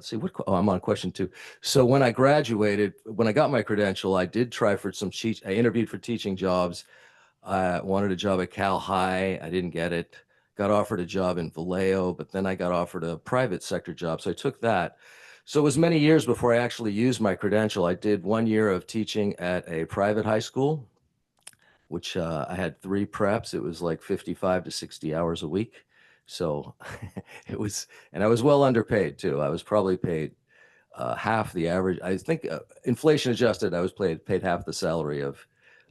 see, I'm on question 2. So when I graduated, when I got my credential, I did try for I interviewed for teaching jobs. I wanted a job at Cal High. I didn't get it. Got offered a job in Vallejo, but then I got offered a private sector job. So I took that. So it was many years before I actually used my credential. I did 1 year of teaching at a private high school, which I had 3 preps. It was like 55 to 60 hours a week. So it was, and I was well underpaid too. I was probably paid half the average. I think inflation adjusted, I was paid half the salary of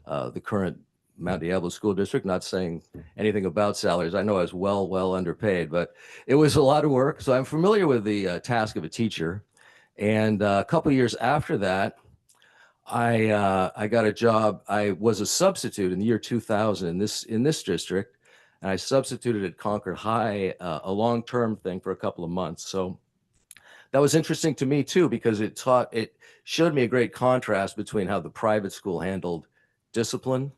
the current Mount Diablo School District. Not saying anything about salaries. I know I was well underpaid, but it was a lot of work. So I'm familiar with the task of a teacher. And a couple of years after that, I got a job. I was a substitute in the year 2000 in this district, and I substituted at Concord High, a long-term thing for a couple of months. So that was interesting to me too, because it showed me a great contrast between how the private school handled discipline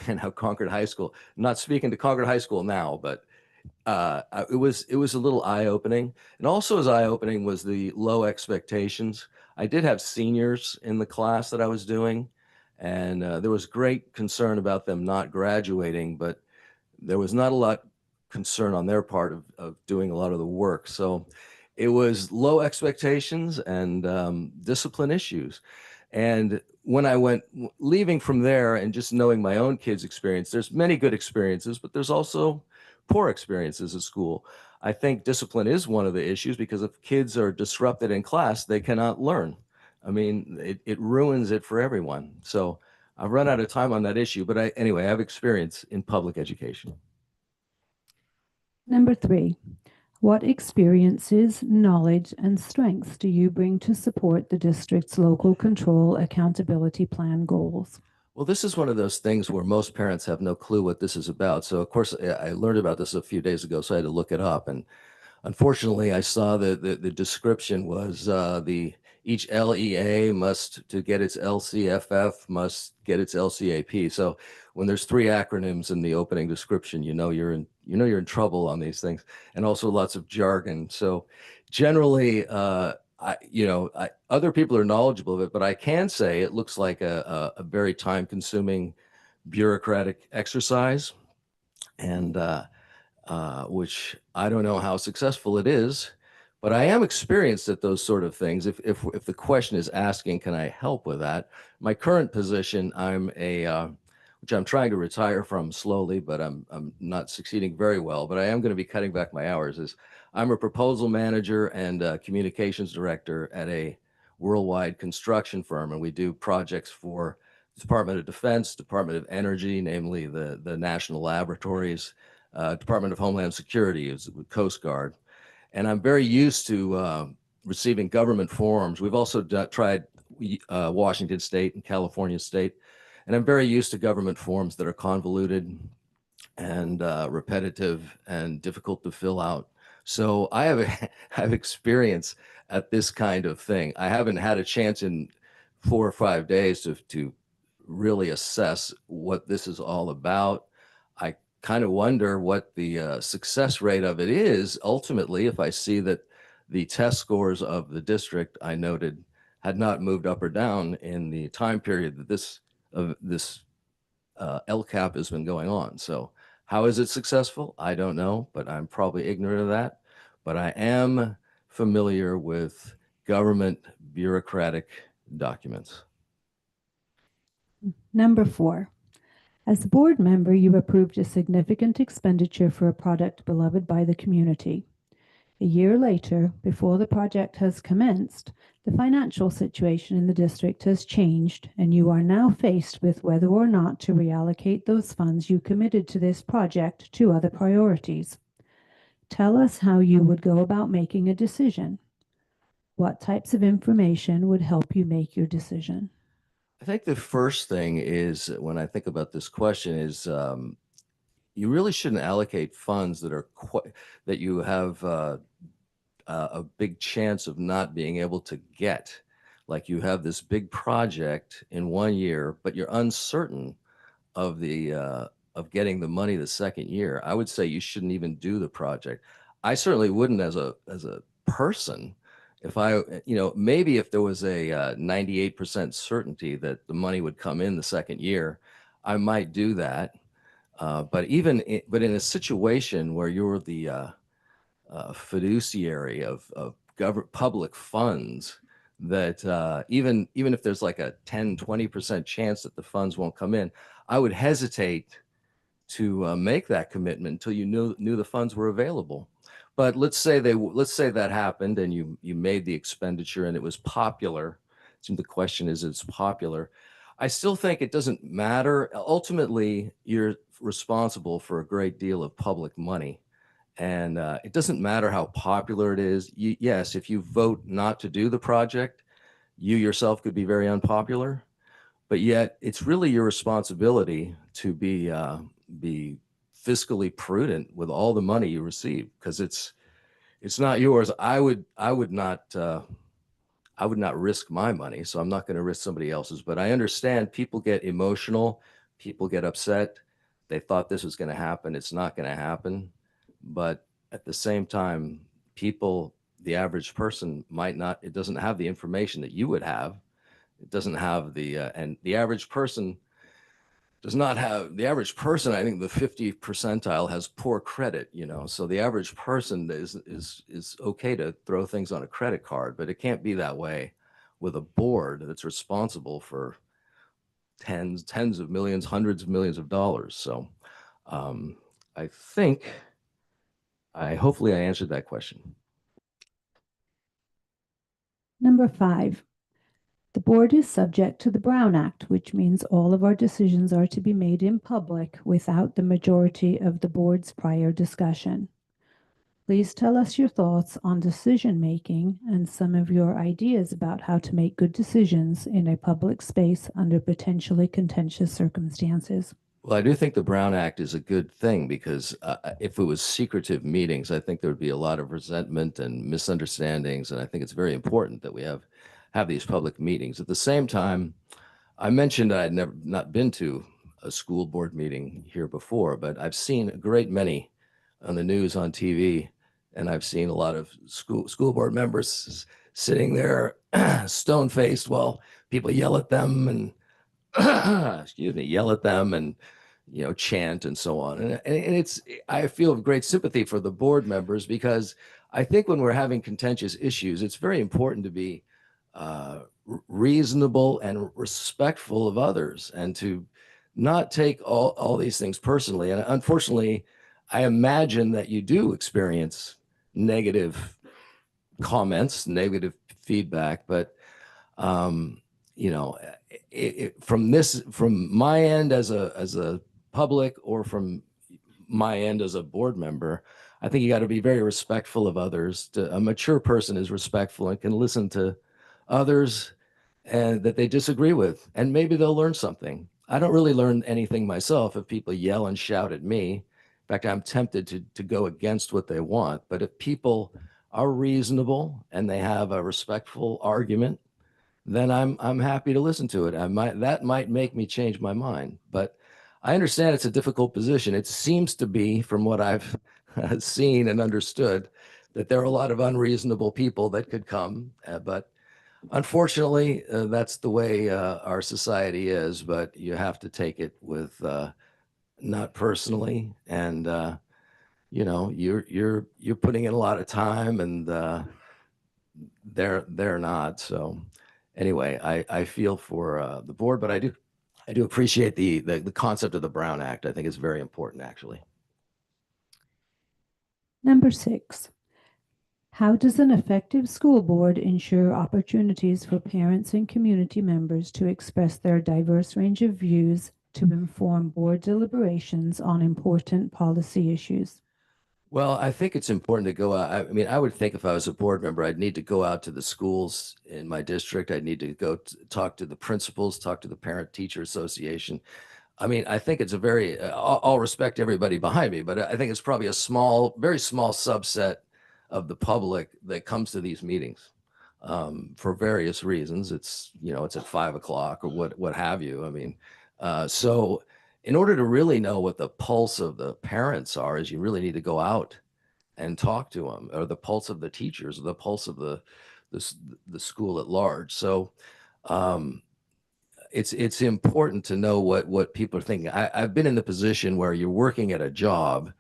and how Concord High School. I'm not speaking to Concord High School now, but it was a little eye-opening. And also as eye-opening was the low expectations. I did have seniors in the class that I was doing, and there was great concern about them not graduating, but there was not a lot concern on their part of doing a lot of the work. So it was low expectations and discipline issues. And when I went leaving from there and just knowing my own kids' experience, there's many good experiences, but there's also poor experiences at school. I think discipline is one of the issues because if kids are disrupted in class, they cannot learn. I mean, it ruins it for everyone. So I've run out of time on that issue, but anyway, I have experience in public education. Number 3, what experiences, knowledge, and strengths do you bring to support the district's local control accountability plan goals? Well, this is one of those things where most parents have no clue what this is about. So, of course, I learned about this a few days ago, so I had to look it up. And unfortunately, I saw that the description was each LEA must, to get its LCFF, must get its LCAP. So when there's 3 acronyms in the opening description, you're in trouble on these things, and also lots of jargon. So generally, other people are knowledgeable of it, but I can say it looks like a very time-consuming bureaucratic exercise, and which I don't know how successful it is, but I am experienced at those sort of things. If the question is asking, can I help with that? My current position, which I'm trying to retire from slowly, but I'm not succeeding very well. But I am going to be cutting back my hours. I'm a proposal manager and communications director at a worldwide construction firm, and we do projects for the Department of Defense, Department of Energy, namely the national laboratories, Department of Homeland Security, is the Coast Guard. And I'm very used to receiving government forms. We've also tried Washington State and California State, and I'm very used to government forms that are convoluted and repetitive and difficult to fill out. So I have experience at this kind of thing. I haven't had a chance in 4 or 5 days to really assess what this is all about. I kind of wonder what the success rate of it is ultimately if I see that the test scores of the district I noted had not moved up or down in the time period that this LCAP has been going on. So how is it successful? I don't know, but I'm probably ignorant of that. But I am familiar with government bureaucratic documents. Number 4, as a board member, you approved a significant expenditure for a product beloved by the community. A year later, before the project has commenced, the financial situation in the district has changed, and you are now faced with whether or not to reallocate those funds you committed to this project to other priorities. Tell us how you would go about making a decision. What types of information would help you make your decision? I think the first thing is, when I think about this question, is you really shouldn't allocate funds that you have a big chance of not being able to get. Like you have this big project in 1 year, but you're uncertain of getting the money the second year. I would say you shouldn't even do the project. I certainly wouldn't as a person. If maybe if there was a 98% certainty that the money would come in the second year, I might do that. But in a situation where you're the fiduciary of public funds, that even if there's like a 10-20% chance that the funds won't come in, I would hesitate to make that commitment until you knew the funds were available. But let's say that happened and you made the expenditure and it was popular. So the question is, it's popular. I still think it doesn't matter. Ultimately, you're responsible for a great deal of public money. And it doesn't matter how popular it is. Yes, if you vote not to do the project, you yourself could be very unpopular. But yet, it's really your responsibility to be fiscally prudent with all the money you receive, because it's not yours. I would not risk my money, so I'm not going to risk somebody else's. But I understand people get emotional, people get upset. They thought this was going to happen. It's not going to happen. But at the same time, people, the average person might not, it doesn't have the information that you would have. It doesn't have and the average person does not have, the average person, I think the 50 percentile has poor credit, so the average person is okay to throw things on a credit card, but it can't be that way with a board that's responsible for tens of millions, hundreds of millions of dollars. So I think hopefully I answered that question. Number 5, the board is subject to the Brown Act, which means all of our decisions are to be made in public without the majority of the board's prior discussion. Please tell us your thoughts on decision-making and some of your ideas about how to make good decisions in a public space under potentially contentious circumstances. Well, I do think the Brown Act is a good thing, because if it was secretive meetings, I think there would be a lot of resentment and misunderstandings. And I think it's very important that we have these public meetings. At the same time, I mentioned I had not been to a school board meeting here before, but I've seen a great many on the news, on TV, and I've seen a lot of school board members sitting there stone-faced while people yell at them and yell at them and chant and so on. And I feel great sympathy for the board members, because I think when we're having contentious issues, it's very important to be reasonable and respectful of others, and to not take all these things personally. And unfortunately, I imagine that you do experience negative comments, negative feedback, but from my end as a public, or from my end as a board member, I think you got to be very respectful of others. A mature person is respectful and can listen to others and that they disagree with, and maybe they'll learn something. I don't really learn anything myself if people yell and shout at me. In fact, I'm tempted to go against what they want. But if people are reasonable and they have a respectful argument, then I'm happy to listen to it. That might make me change my mind. But I understand it's a difficult position. It seems to be, from what I've seen and understood, that there are a lot of unreasonable people that could come. But unfortunately, that's the way our society is. But you have to take it with not personally, and you're putting in a lot of time, and they're not. So anyway, I feel for the board, but I do appreciate the concept of the Brown Act. I think it's very important, actually. Number 6, how does an effective school board ensure opportunities for parents and community members to express their diverse range of views to inform board deliberations on important policy issues? Well, I think it's important to go out. I mean, I would think if I was a board member, I'd need to go out to the schools in my district. I'd need to go talk to the principals, talk to the parent-teacher association. I mean, I think it's a very, I'll respect everybody behind me, but I think it's probably a very small subset of the public that comes to these meetings for various reasons. It's at 5 o'clock or what have you. I mean, so in order to really know what the pulse of the parents are, is you really need to go out and talk to them, or the pulse of the teachers, or the pulse of the school at large. So it's important to know what people are thinking. I've been in the position where you're working at a job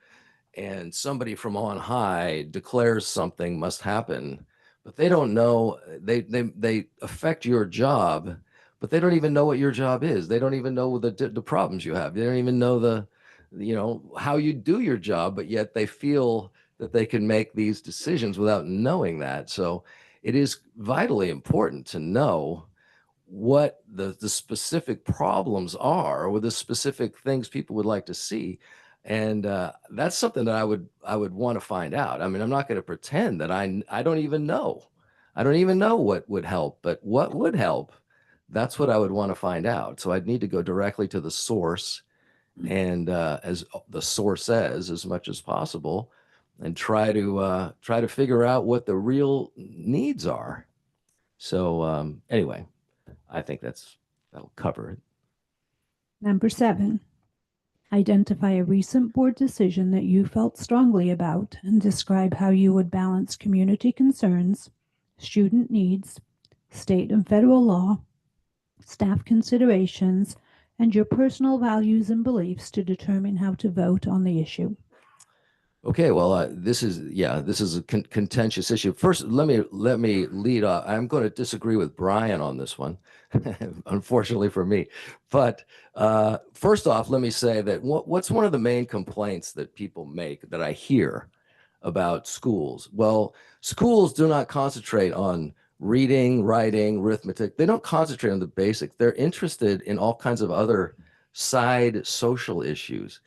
and somebody from on high declares something must happen, but they don't know, they affect your job, but they don't even know what your job is. They don't even know the problems you have. They don't even know how you do your job, but yet they feel that they can make these decisions without knowing that. So it is vitally important to know what the specific problems are or the specific things people would like to see. And that's something that I would want to find out. I mean, I'm not going to pretend that I don't even know. I don't even know what would help, but what would help, that's what I would want to find out. So I'd need to go directly to the source and as the source says, as much as possible, and try to figure out what the real needs are. So anyway, I think that'll cover it. Number 7, identify a recent board decision that you felt strongly about and describe how you would balance community concerns, student needs, state and federal law, staff considerations, and your personal values and beliefs to determine how to vote on the issue. Okay, well, this is a contentious issue. First, let me lead off. I'm going to disagree with Brian on this one, unfortunately for me. But first off, let me say that what's one of the main complaints that people make that I hear about schools? Well, schools do not concentrate on reading, writing, arithmetic. They don't concentrate on the basics. They're interested in all kinds of other side social issues.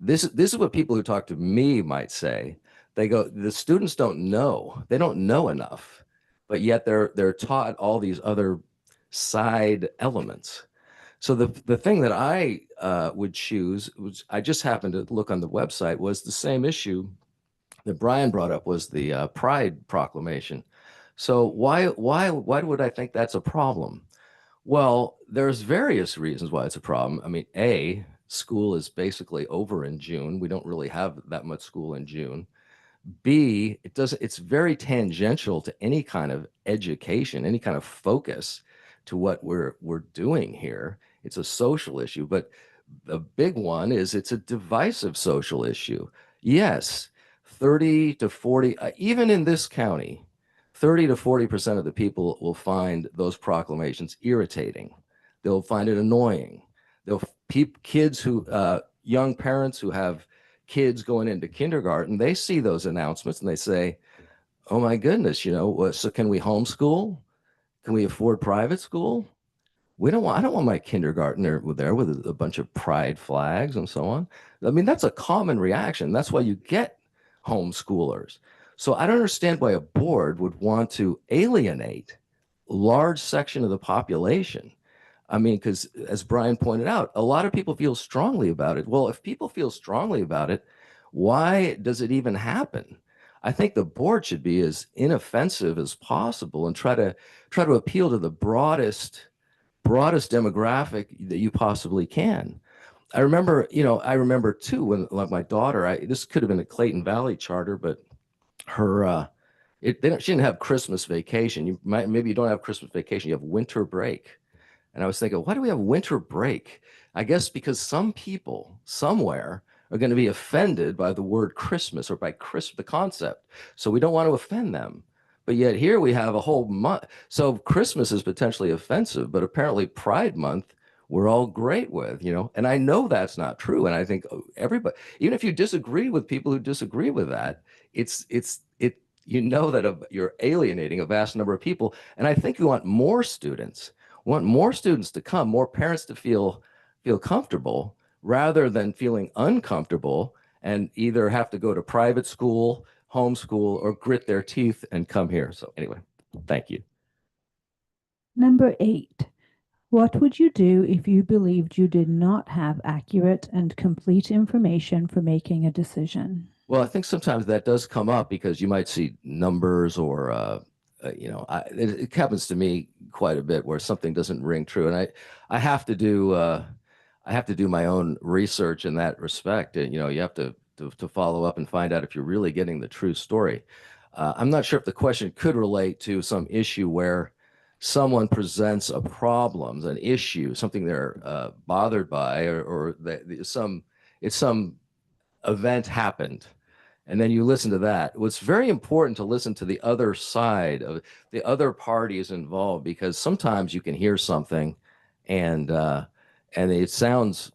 This is what people who talk to me might say. They go, the students don't know. They don't know enough, but yet they're taught all these other side elements. So the thing that I would choose was, I just happened to look on the website, was the same issue that Brian brought up, was the Pride Proclamation. So why would I think that's a problem? Well, there's various reasons why it's a problem. I mean, A, school is basically over in June. We don't really have that much school in June. B, it's very tangential to any kind of education, any kind of focus to what we're doing here. It's a social issue, but the big one is it's a divisive social issue. Yes, 30 to 40, even in this county, 30 to 40% of the people will find those proclamations irritating. They'll find it annoying. Kids who, young parents who have kids going into kindergarten, they see those announcements and they say, oh my goodness, so can we homeschool? Can we afford private school? I don't want my kindergartner there with a bunch of pride flags and so on. I mean, that's a common reaction. That's why you get homeschoolers. So I don't understand why a board would want to alienate a large section of the population. I mean, because as Brian pointed out, a lot of people feel strongly about it. Well, if people feel strongly about it, why does it even happen? I think the board should be as inoffensive as possible and try to appeal to the broadest demographic that you possibly can. I remember too, when, like, my daughter, this could have been a Clayton Valley charter, but her, she didn't have Christmas vacation. Maybe you don't have Christmas vacation, you have winter break. And I was thinking, why do we have winter break? I guess because some people somewhere are going to be offended by the word Christmas or by the concept. So we don't want to offend them. But yet here we have a whole month. So Christmas is potentially offensive, but apparently Pride Month, we're all great with, and I know that's not true. And I think everybody, even if you disagree with people who disagree with that, that you're alienating a vast number of people. And I think we want more students to come, more parents to feel comfortable rather than feeling uncomfortable and either have to go to private school, homeschool, or grit their teeth and come here. So anyway, thank you. Number 8, what would you do if you believed you did not have accurate and complete information for making a decision? Well, I think sometimes that does come up because you might see numbers or it happens to me quite a bit where something doesn't ring true, and I have to do my own research in that respect. And you have to follow up and find out if you're really getting the true story. I'm not sure if the question could relate to some issue where someone presents a problem, an issue, something they're bothered by, or some event happened. And then you listen to that. It's very important to listen to the other side of the other parties involved, because sometimes you can hear something and it sounds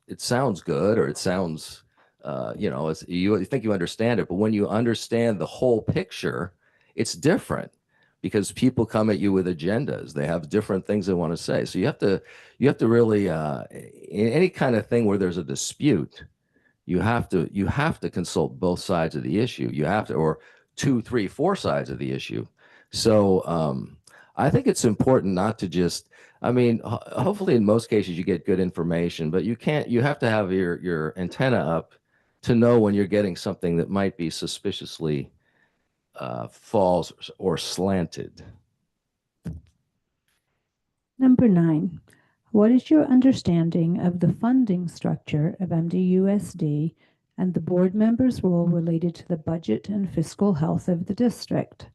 good, or it sounds you think you understand it, but when you understand the whole picture, it's different because people come at you with agendas. They have different things they want to say. So you have to really, in any kind of thing where there's a dispute, you have to consult both sides of the issue. You have to, or two, three, four sides of the issue. So I think it's important not to just, I mean, hopefully in most cases you get good information, but you have to have your antenna up to know when you're getting something that might be suspiciously false or slanted. Number 9, what is your understanding of the funding structure of MDUSD and the board member's role related to the budget and fiscal health of the district?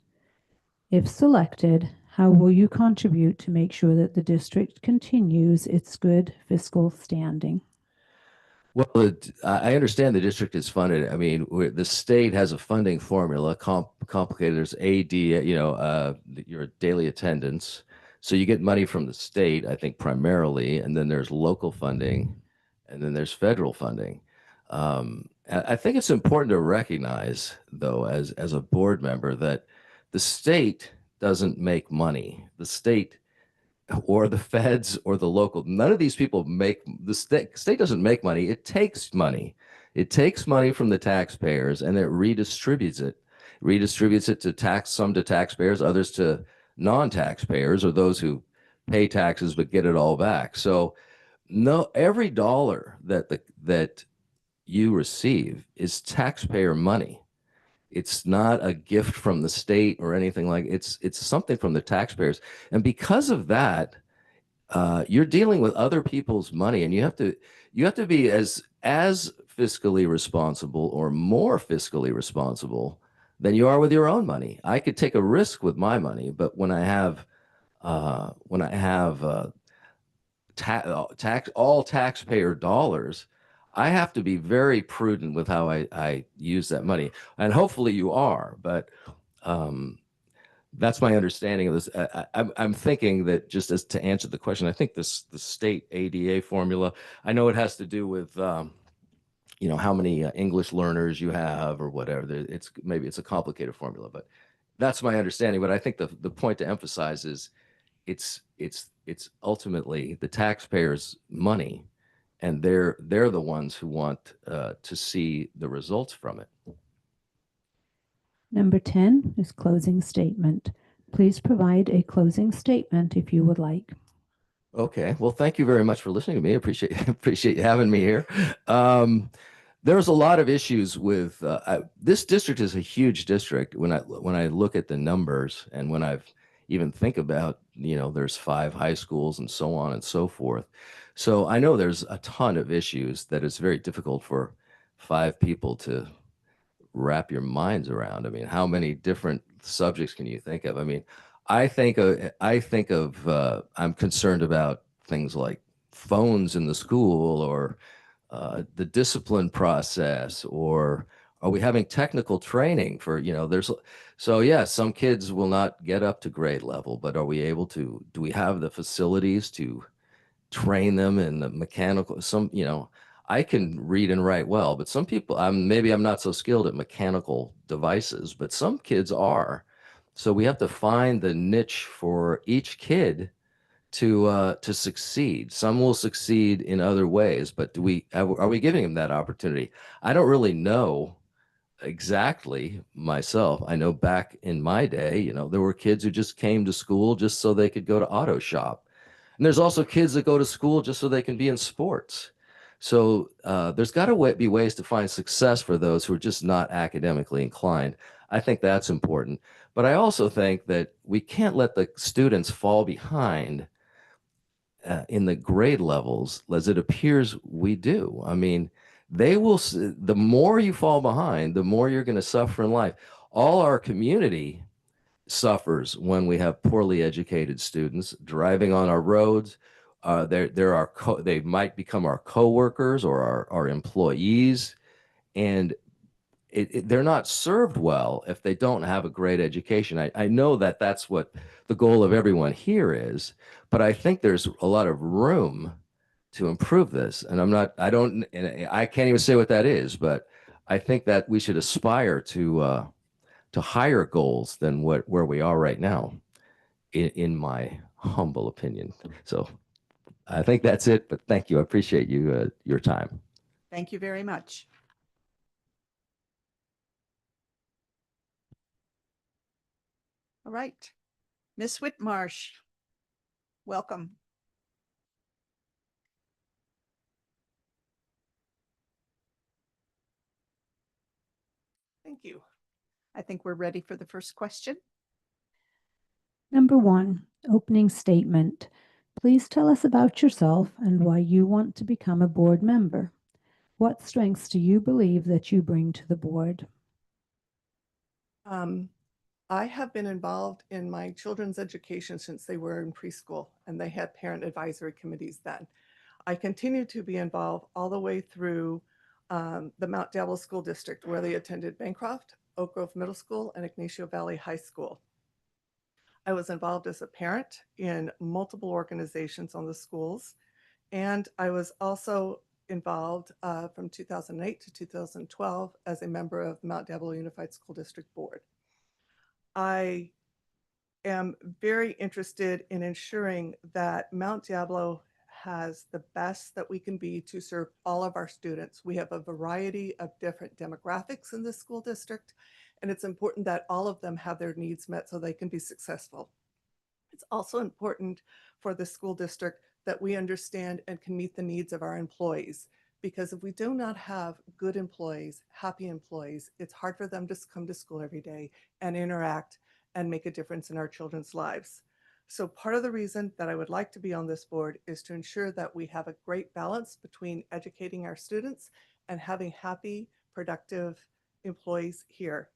If selected, how will you contribute to make sure that the district continues its good fiscal standing? Well, I understand the district is funded. I mean, the state has a funding formula, complicated. There's AD, your daily attendance. So you get money from the state, I think primarily, and then there's local funding, and then there's federal funding. I think it's important to recognize, though, as a board member, that the state doesn't make money. The state or the feds or the local, none of these people make, the state doesn't make money. It takes money. It takes money from the taxpayers and it redistributes it to some to taxpayers, others to non-taxpayers or those who pay taxes but get it all back. So no, every dollar that you receive is taxpayer money. It's not a gift from the state or anything like it's something from the taxpayers. And because of that, you're dealing with other people's money, and you have to be as fiscally responsible or more fiscally responsible than you are with your own money. I could take a risk with my money, but when I have all taxpayer dollars, I have to be very prudent with how I use that money. And hopefully you are, but that's my understanding of this. I'm thinking that just as to answer the question, I think the state ADA formula, I know it has to do with, how many English learners you have or whatever. Maybe it's a complicated formula, but that's my understanding. But I think the point to emphasize is it's ultimately the taxpayers' money, and they're the ones who want to see the results from it. Number 10 is closing statement. Please provide a closing statement if you would like. Okay. Well, thank you very much for listening to me. I appreciate you having me here. There's a lot of issues with this district is a huge district. When I look at the numbers and when I've even think about, there's 5 high schools and so on and so forth. So I know there's a ton of issues that it's very difficult for 5 people to wrap your minds around. I mean, how many different subjects can you think of? I mean, I'm concerned about things like phones in the school or the discipline process, or are we having technical training for, some kids will not get up to grade level, but do we have the facilities to train them in the mechanical, I can read and write well, but some people, maybe I'm not so skilled at mechanical devices, but some kids are. So we have to find the niche for each kid to succeed. Some will succeed in other ways, but are we giving them that opportunity? I don't really know exactly myself. I know back in my day, there were kids who just came to school just so they could go to auto shop. And there's also kids that go to school just so they can be in sports. So there's got to be ways to find success for those who are just not academically inclined. I think that's important. But I also think that we can't let the students fall behind in the grade levels as it appears we do. I mean, the more you fall behind, the more you're going to suffer in life. All our community suffers when we have poorly educated students driving on our roads. They might become our coworkers or our employees, and they're not served well if they don't have a great education. I know that that's what the goal of everyone here is, but I think there's a lot of room to improve this. And and I can't even say what that is, but I think that we should aspire to higher goals than where we are right now, in my humble opinion. So I think that's it, but thank you. I appreciate your time. Thank you very much. All right, Ms. Whitmarsh, welcome. Thank you. I think we're ready for the first question. Number 1, opening statement. Please tell us about yourself and why you want to become a board member. What strengths do you believe that you bring to the board? I have been involved in my children's education since they were in preschool, and they had parent advisory committees then. I continue to be involved all the way through the Mount Diablo School District, where they attended Bancroft, Oak Grove Middle School, and Ignacio Valley High School. I was involved as a parent in multiple organizations on the schools, and I was also involved from 2008 to 2012 as a member of Mount Diablo Unified School District Board. I am very interested in ensuring that Mount Diablo has the best that we can be to serve all of our students. We have a variety of different demographics in this school district, and it's important that all of them have their needs met so they can be successful. It's also important for the school district that we understand and can meet the needs of our employees, because if we do not have good employees, happy employees, it's hard for them to come to school every day and interact and make a difference in our children's lives. So part of the reason that I would like to be on this board is to ensure that we have a great balance between educating our students and having happy, productive employees here.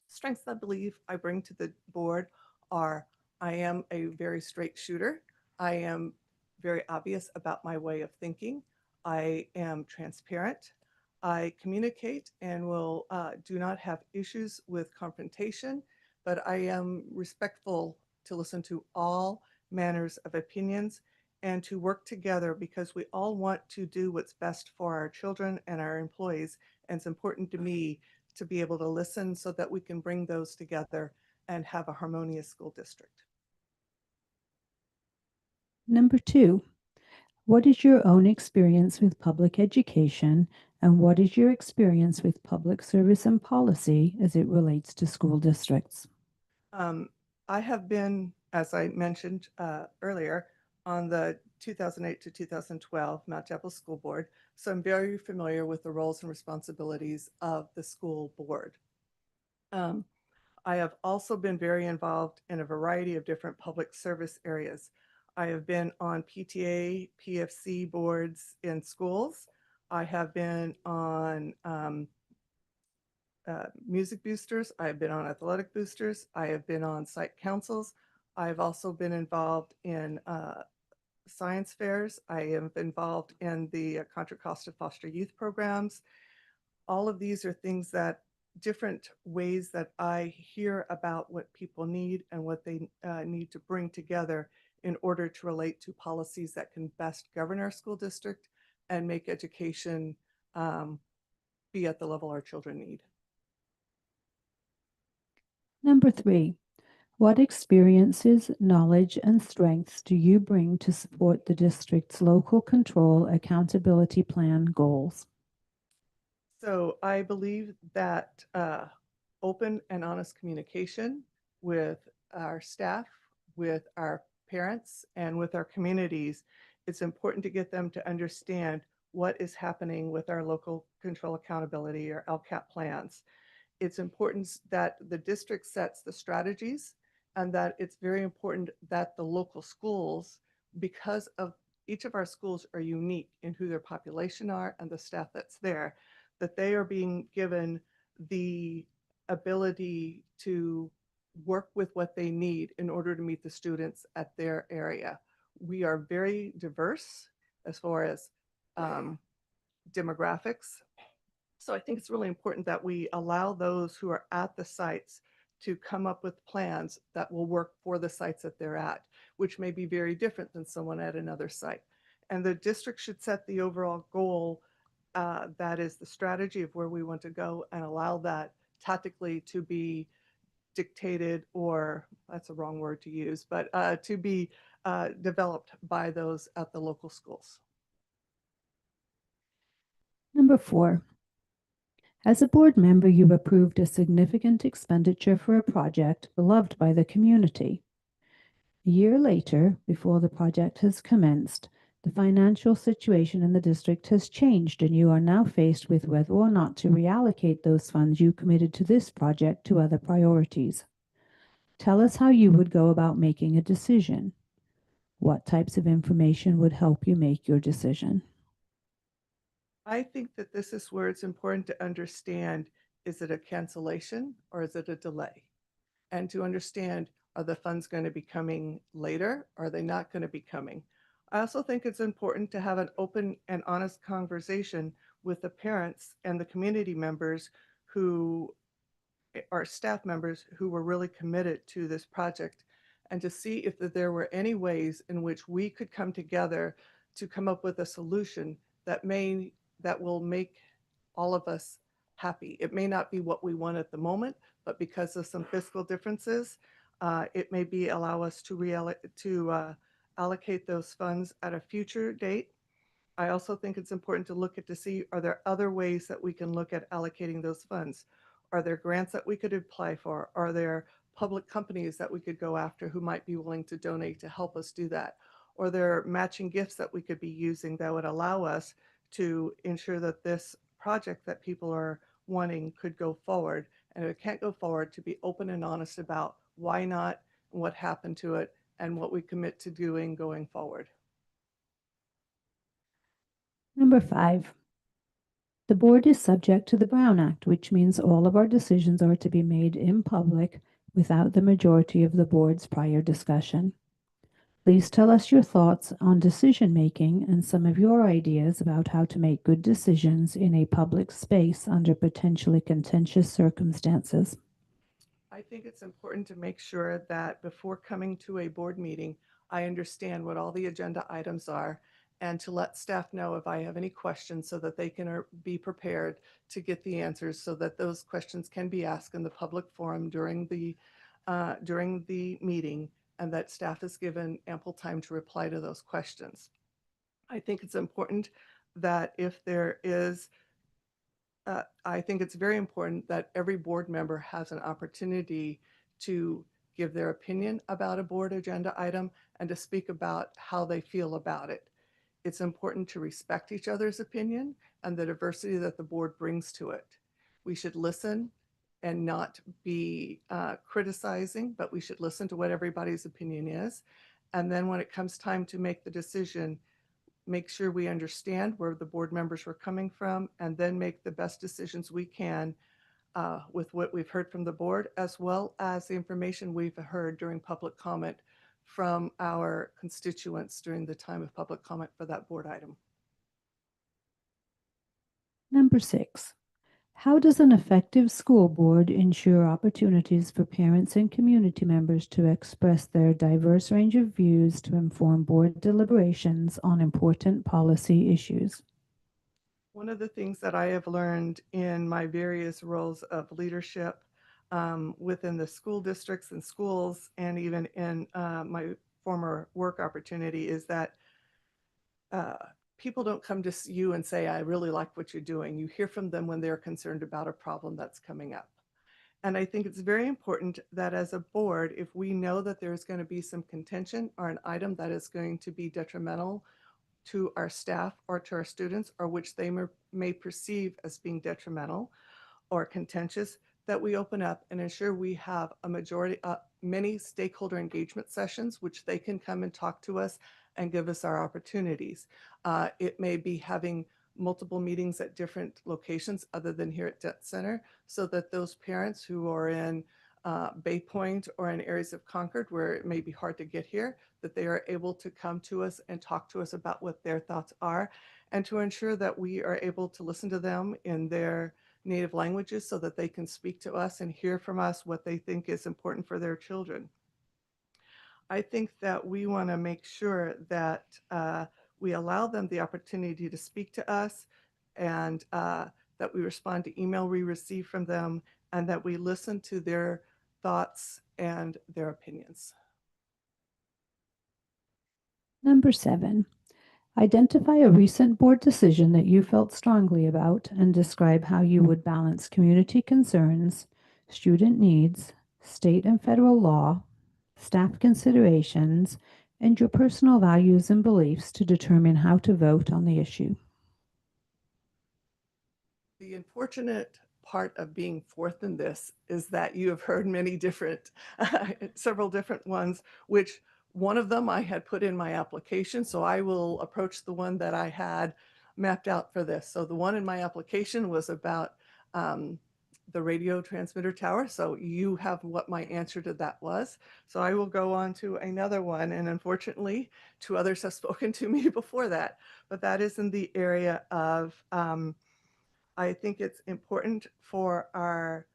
Strengths I believe I bring to the board are I am a very straight shooter. I am very obvious about my way of thinking. I am transparent. I communicate and will do not have issues with confrontation, but I am respectful to listen to all manners of opinions and to work together because we all want to do what's best for our children and our employees. And it's important to me to be able to listen so that we can bring those together and have a harmonious school district. Number 2, what is your own experience with public education and what is your experience with public service and policy as it relates to school districts? I have been, as I mentioned earlier, on the 2008 to 2012 Mount Diablo School Board, so I'm very familiar with the roles and responsibilities of the school board. I have also been very involved in a variety of different public service areas. I have been on PTA, PFC boards in schools. I have been on music boosters. I have been on athletic boosters. I have been on site councils. I've also been involved in science fairs. I am involved in the Contra Costa foster youth programs. All of these are things that different ways that I hear about what people need and what they need to bring together in order to relate to policies that can best govern our school district and make education be at the level our children need. Number 3, what experiences, knowledge, and strengths do you bring to support the district's local control accountability plan goals? So I believe that open and honest communication with our staff, with our parents, and with our communities, it's important to get them to understand what is happening with our local control accountability or LCAP plans. It's important that the district sets the strategies and that it's very important that the local schools, because of each of our schools are unique in who their population are and the staff that's there, that they are being given the ability to work with what they need in order to meet the students at their area. We are very diverse as far as demographics. So I think it's really important that we allow those who are at the sites to come up with plans that will work for the sites that they're at, which may be very different than someone at another site. and the district should set the overall goal, that is the strategy of where we want to go, and allow that tactically to be dictated, or that's a wrong word to use, but to be developed by those at the local schools. Number 4, as a board member, you approved a significant expenditure for a project beloved by the community. A year later, before the project has commenced, the financial situation in the district has changed, and you are now faced with whether or not to reallocate those funds you committed to this project to other priorities. Tell us how you would go about making a decision. What types of information would help you make your decision? I think that this is where it's important to understand, is it a cancellation or is it a delay? And to understand, are the funds going to be coming later? Or are they not going to be coming? I also think it's important to have an open and honest conversation with the parents and the community members who are staff members who were really committed to this project, and to see if there were any ways in which we could come together to come up with a solution that will make all of us happy. It may not be what we want at the moment, but because of some fiscal differences, it may be allow us to allocate those funds at a future date. I also think it's important to look at to see, are there other ways that we can look at allocating those funds? Are there grants that we could apply for? Are there public companies that we could go after who might be willing to donate to help us do that? Or are there matching gifts that we could be using that would allow us to ensure that this project that people are wanting could go forward? And if it can't go forward, to be open and honest about why not, what happened to it, and what we commit to doing going forward. Number 5, the board is subject to the Brown Act, which means all of our decisions are to be made in public without the majority of the board's prior discussion. Please tell us your thoughts on decision-making and some of your ideas about how to make good decisions in a public space under potentially contentious circumstances. I think it's important to make sure that before coming to a board meeting, I understand what all the agenda items are, and to let staff know if I have any questions so that they can be prepared to get the answers, so that those questions can be asked in the public forum during the meeting, and that staff is given ample time to reply to those questions. I think it's important that if there is I think it's very important that every board member has an opportunity to give their opinion about a board agenda item and to speak about how they feel about it. It's important to respect each other's opinion and the diversity that the board brings to it. We should listen and not be criticizing, but we should listen to what everybody's opinion is. And then when it comes time to make the decision, make sure we understand where the board members were coming from, and then make the best decisions we can with what we've heard from the board, as well as the information we've heard during public comment from our constituents during the time of public comment for that board item. Number 6, how does an effective school board ensure opportunities for parents and community members to express their diverse range of views to inform board deliberations on important policy issues? One of the things that I have learned in my various roles of leadership within the school districts and schools, and even in my former work opportunity, is that people don't come to you and say, I really like what you're doing. You hear from them when they're concerned about a problem that's coming up. And I think it's very important that as a board, if we know that there's going to be some contention or an item that is going to be detrimental to our staff or to our students, or which they may perceive as being detrimental or contentious, that we open up and ensure we have a majority, many stakeholder engagement sessions, which they can come and talk to us and give us our opportunities. It may be having multiple meetings at different locations other than here at Debt Center, so that those parents who are in Bay Point or in areas of Concord where it may be hard to get here, that they are able to come to us and talk to us about what their thoughts are, and to ensure that we are able to listen to them in their native languages so that they can speak to us and hear from us what they think is important for their children. I think that we want to make sure that we allow them the opportunity to speak to us, and that we respond to email we receive from them, and that we listen to their thoughts and their opinions. Number 7, identify a recent board decision that you felt strongly about and describe how you would balance community concerns, student needs, state and federal law, staff considerations, and your personal values and beliefs to determine how to vote on the issue. The unfortunate part of being fourth in this is that you have heard many different, several different ones, which one of them I had put in my application. So I will approach the one that I had mapped out for this. So the one in my application was about the radio transmitter tower. So you have what my answer to that was. So I will go on to another one. And unfortunately, 2 others have spoken to me before that, but that is in the area of, I think it's important for our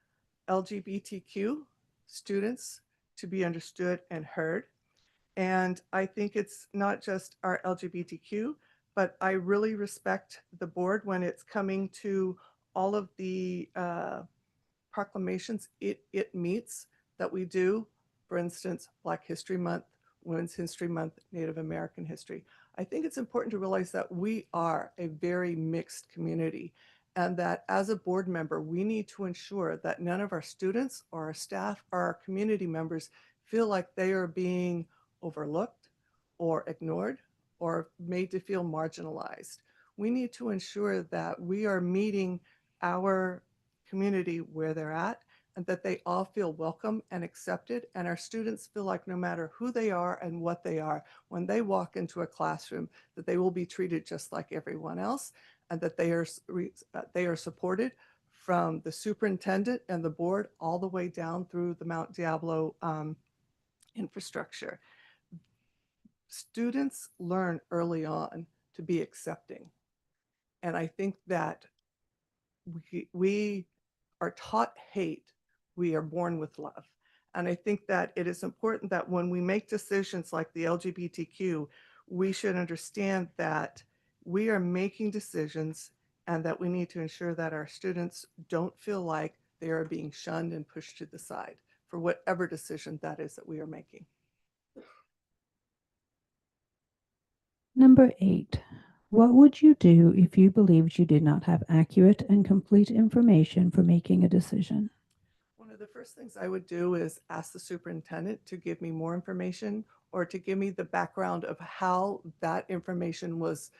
LGBTQ students to be understood and heard. And I think it's not just our LGBTQ, but I really respect the board when it's coming to all of the proclamations it meets that we do. For instance, Black History Month, Women's History Month, Native American History. I think it's important to realize that we are a very mixed community, and that as a board member, we need to ensure that none of our students or our staff or our community members feel like they are being overlooked or ignored or made to feel marginalized. We need to ensure that we are meeting our community where they're at, and that they all feel welcome and accepted, and our students feel like no matter who they are and what they are, when they walk into a classroom, that they will be treated just like everyone else, and that they are supported from the superintendent and the board all the way down through the Mount Diablo infrastructure. Students learn early on to be accepting, and I think that we are taught hate, we are born with love. And I think that it is important that when we make decisions like the LGBTQ, we should understand that we are making decisions and that we need to ensure that our students don't feel like they are being shunned and pushed to the side for whatever decision that is that we are making. Number 8, what would you do if you believed you did not have accurate and complete information for making a decision? One of the first things I would do is ask the superintendent to give me more information or to give me the background of how that information was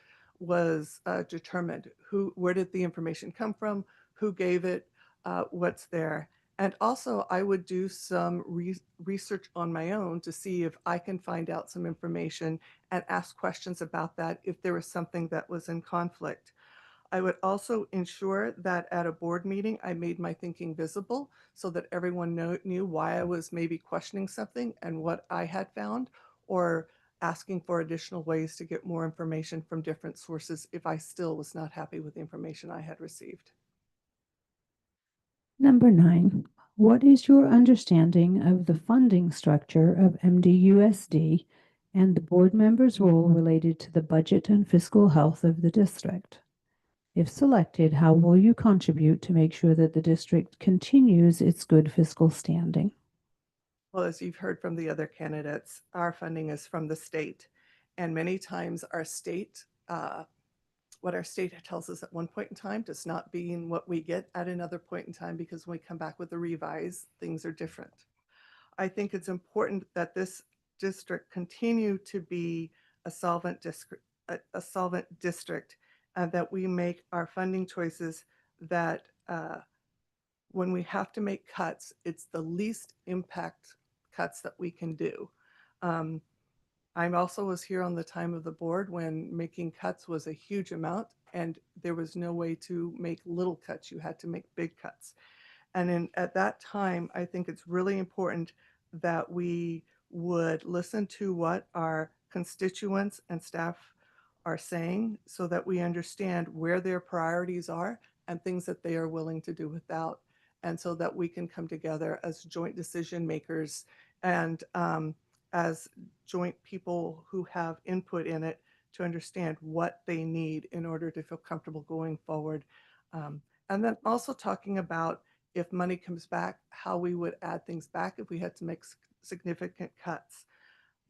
determined. Where did the information come from? Who gave it? What's there? And also, I would do some research on my own to see if I can find out some information and ask questions about that if there was something that was in conflict. I would also ensure that at a board meeting, I made my thinking visible so that everyone knew why I was maybe questioning something and what I had found, or asking for additional ways to get more information from different sources if I still was not happy with the information I had received. Number 9, what is your understanding of the funding structure of MDUSD and the board member's role related to the budget and fiscal health of the district? If selected, how will you contribute to make sure that the district continues its good fiscal standing? Well, as you've heard from the other candidates, our funding is from the state. And many times our state, what our state tells us at one point in time does not mean what we get at another point in time, because when we come back with the revise, things are different. I think it's important that this district continue to be a solvent district, and that we make our funding choices that when we have to make cuts, it's the least impact cuts that we can do. I also was here on the time of the board when making cuts was a huge amount, and there was no way to make little cuts. You had to make big cuts. And at that time, I think it's really important that we would listen to what our constituents and staff are saying so that we understand where their priorities are and things that they are willing to do without. And so that we can come together as joint decision makers and as joint people who have input in it to understand what they need in order to feel comfortable going forward. And then also talking about if money comes back, how we would add things back if we had to make significant cuts.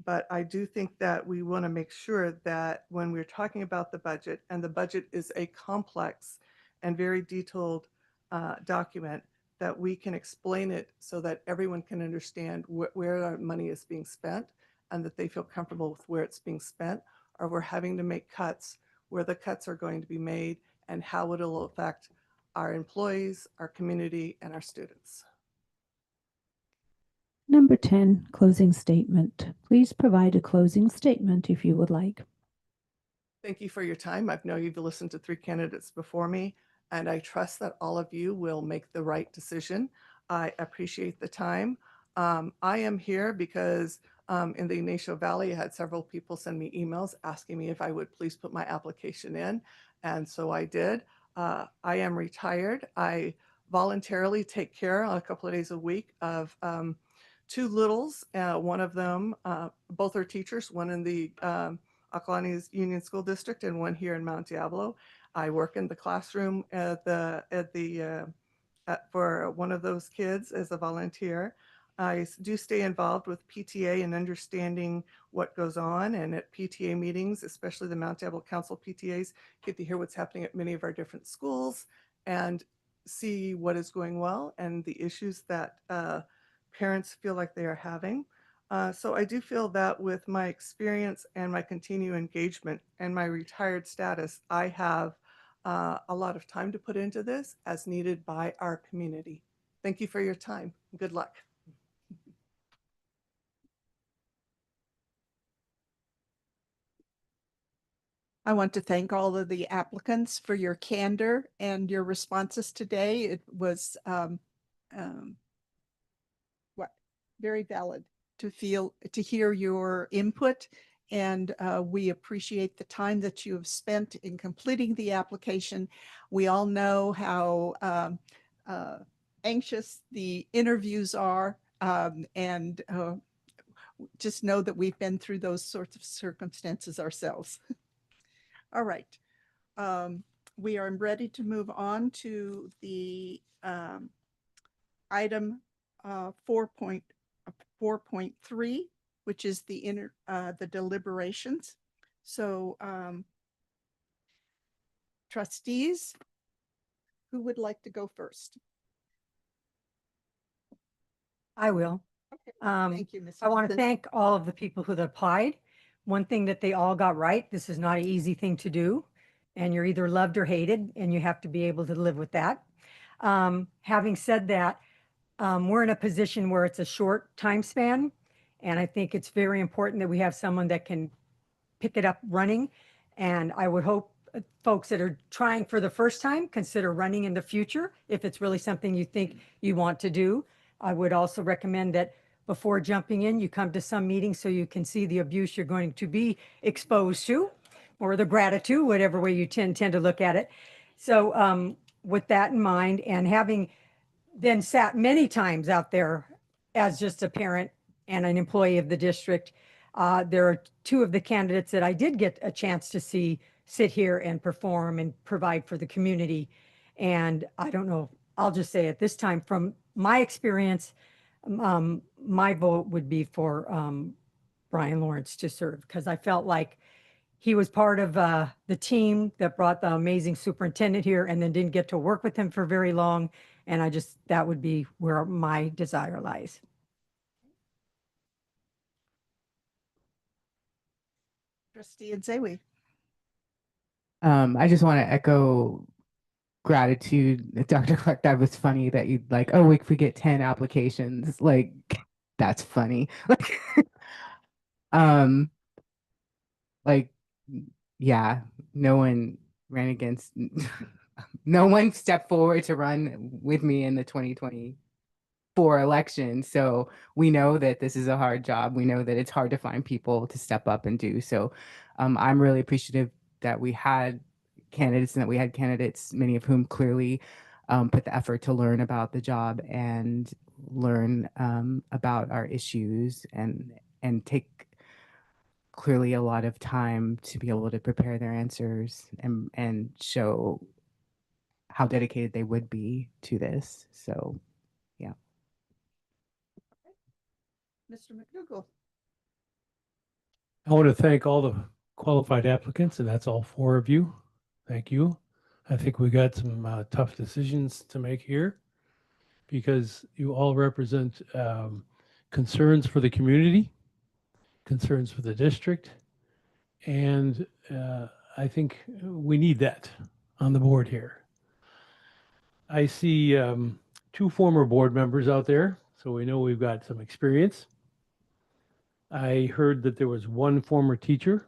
But I do think that we want to make sure that when we're talking about the budget, and the budget is a complex and very detailed document, that we can explain it so that everyone can understand where our money is being spent and that they feel comfortable with where it's being spent, or we're having to make cuts, where the cuts are going to be made and how it'll affect our employees, our community, and our students. Number 10, closing statement. Please provide a closing statement if you would like. Thank you for your time. I know you've listened to 3 candidates before me, and I trust that all of you will make the right decision. I appreciate the time. I am here because in the Ignacio Valley, I had several people send me emails asking me if I would please put my application in, and so I did. I am retired. I voluntarily take care a couple of days a week of 2 littles. One of them, both are teachers, one in the Acalanes Union School District and one here in Mount Diablo. I work in the classroom for one of those kids as a volunteer. I do stay involved with PTA and understanding what goes on, and at PTA meetings, especially the Mount Diablo Council PTAs, get to hear what's happening at many of our different schools and see what is going well and the issues that parents feel like they are having. So I do feel that with my experience and my continued engagement and my retired status, I have a lot of time to put into this as needed by our community. Thank you for your time. Good luck. I want to thank all of the applicants for your candor and your responses today. It was very valid to hear your input, and we appreciate the time that you have spent in completing the application. We all know how anxious the interviews are, and just know that we've been through those sorts of circumstances ourselves. All right. We are ready to move on to the item 4.3, which is the deliberations. So trustees, who would like to go first? I will. Thank you, Ms. I want to Wilson. thank all of the people who applied. One thing that they all got right, this is not an easy thing to do, and you're either loved or hated, and you have to be able to live with that. Having said that, we're in a position where it's a short time span, and I think it's very important that we have someone that can pick it up running. And I would hope folks that are trying for the first time consider running in the future if it's really something you think you want to do. I would also recommend that before jumping in, you come to some meetings so you can see the abuse you're going to be exposed to, or the gratitude, whatever way you tend to look at it. So with that in mind, and having then sat many times out there as just a parent and an employee of the district, there are 2 of the candidates that I did get a chance to see sit here and perform and provide for the community. And I don't know, I'll just say at this time, from my experience, my vote would be for Brian Lawrence to serve, because I felt like he was part of the team that brought the amazing superintendent here and then didn't get to work with him for very long. And that would be where my desire lies. Trustee Nzewi. I just want to echo gratitude. Dr. Clark, that was funny that you'd like, oh, if we get 10 applications, like, that's funny. Um, like, yeah, no one ran against, no one stepped forward to run with me in the 2024 election. So we know that this is a hard job. We know that it's hard to find people to step up and do. So I'm really appreciative that we had candidates and that we had candidates, many of whom clearly put the effort to learn about the job and learn about our issues and take clearly a lot of time to be able to prepare their answers and show how dedicated they would be to this. So, yeah. Mr. McDougall. I want to thank all the qualified applicants, and that's all 4 of you. Thank you. I think we got some tough decisions to make here because you all represent concerns for the community, concerns for the district, and I think we need that on the board here. I see 2 former board members out there, so we know we've got some experience. I heard that there was 1 former teacher.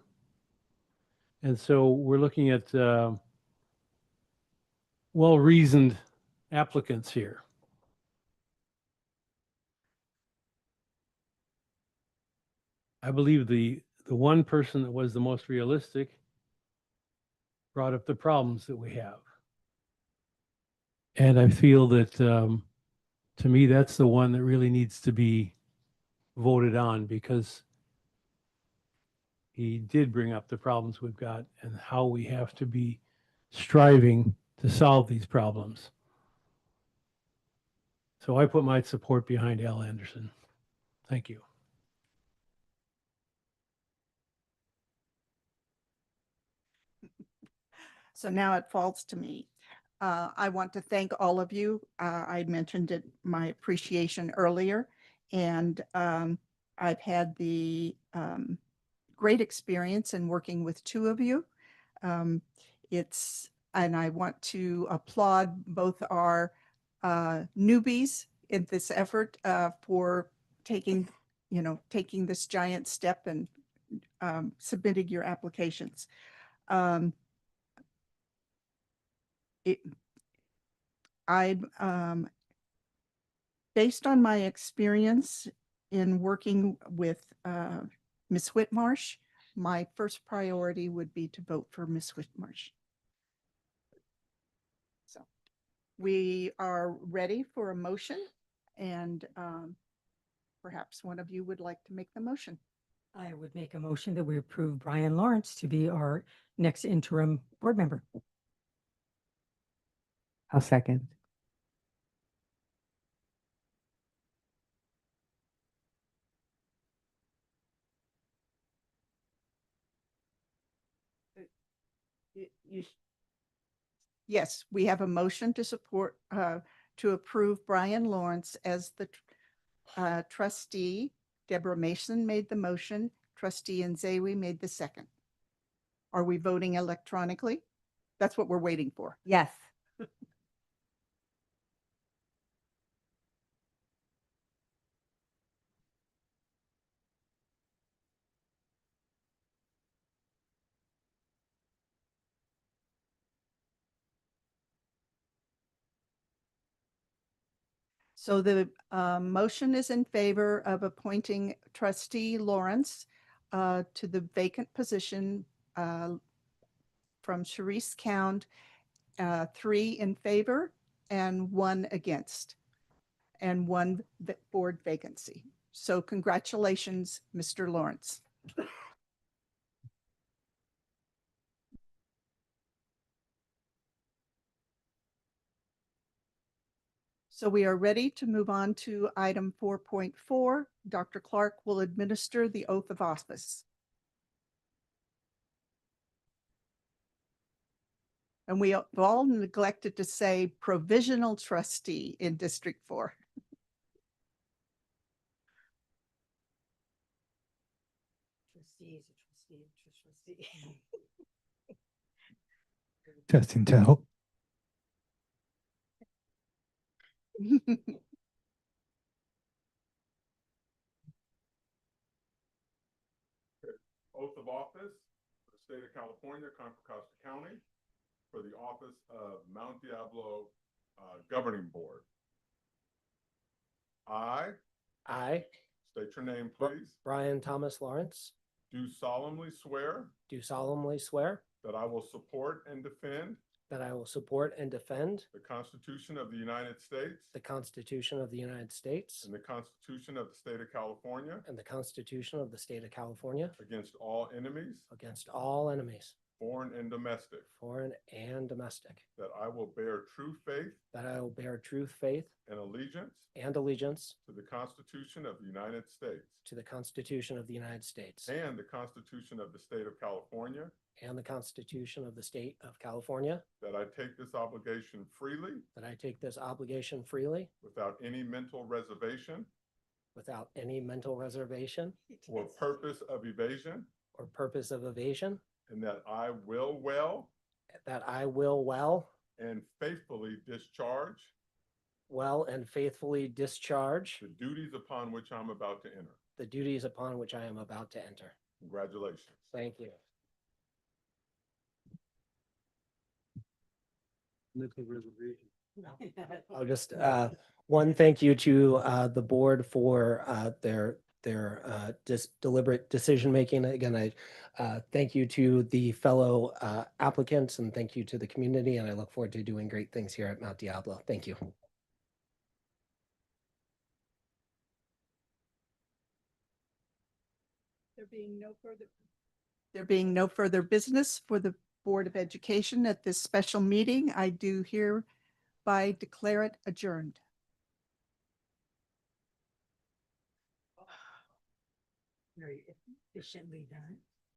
And so we're looking at well-reasoned applicants here. I believe the one person that was the most realistic brought up the problems that we have. And I feel that, to me, that's the one that really needs to be voted on because he did bring up the problems we've got and how we have to be striving to solve these problems. So I put my support behind Al Anderson. Thank you. So now it falls to me. I want to thank all of you. I mentioned it, my appreciation earlier, and I've had the great experience in working with 2 of you. And I want to applaud both our newbies in this effort for taking this giant step and submitting your applications. Based on my experience in working with Ms. Whitmarsh, my first priority would be to vote for Ms. Whitmarsh. So we are ready for a motion, and perhaps one of you would like to make the motion. I would make a motion that we approve Brian Lawrence to be our next interim board member. I'll second. Yes, we have a motion to support, to approve Brian Lawrence as the trustee. Deborah Mason made the motion. Trustee Nzewi made the second. Are we voting electronically? That's what we're waiting for. Yes. So the motion is in favor of appointing trustee Lawrence to the vacant position from Sharice Count, 3 in favor and 1 against, and 1 board vacancy. So congratulations, Mr. Lawrence. So we are ready to move on to item 4.4. Dr. Clark will administer the oath of office. And we all neglected to say provisional trustee in District 4. Trustee. Testing tell. Oath of office for the state of California, Contra Costa County, for the office of Mount Diablo Governing Board. I state your name, please. Brian Thomas Lawrence, Do solemnly swear do solemnly swear that I will support and defend that I will support and defend the Constitution of the United States the Constitution of the United States and the Constitution of the State of California and the Constitution of the State of California against all enemies, against all enemies, foreign and domestic, foreign and domestic, that I will bear true faith that I will bear true faith and allegiance and allegiance to the Constitution of the United States to the Constitution of the United States and the Constitution of the State of California, and the Constitution of the State of California, that I take this obligation freely that I take this obligation freely without any mental reservation without any mental reservation or purpose of evasion, or purpose of evasion, and that I will well that I will well and faithfully faithfully discharge the duties upon which I'm about to enter. the duties upon which I am about to enter. Congratulations. Thank you. I'll just, one, thank you to the board for their deliberate decision-making. Again, I thank you to the fellow applicants and thank you to the community, and I look forward to doing great things here at Mount Diablo. Thank you. There being no further business for the Board of Education at this special meeting, I do hereby declare it adjourned. Very efficiently done.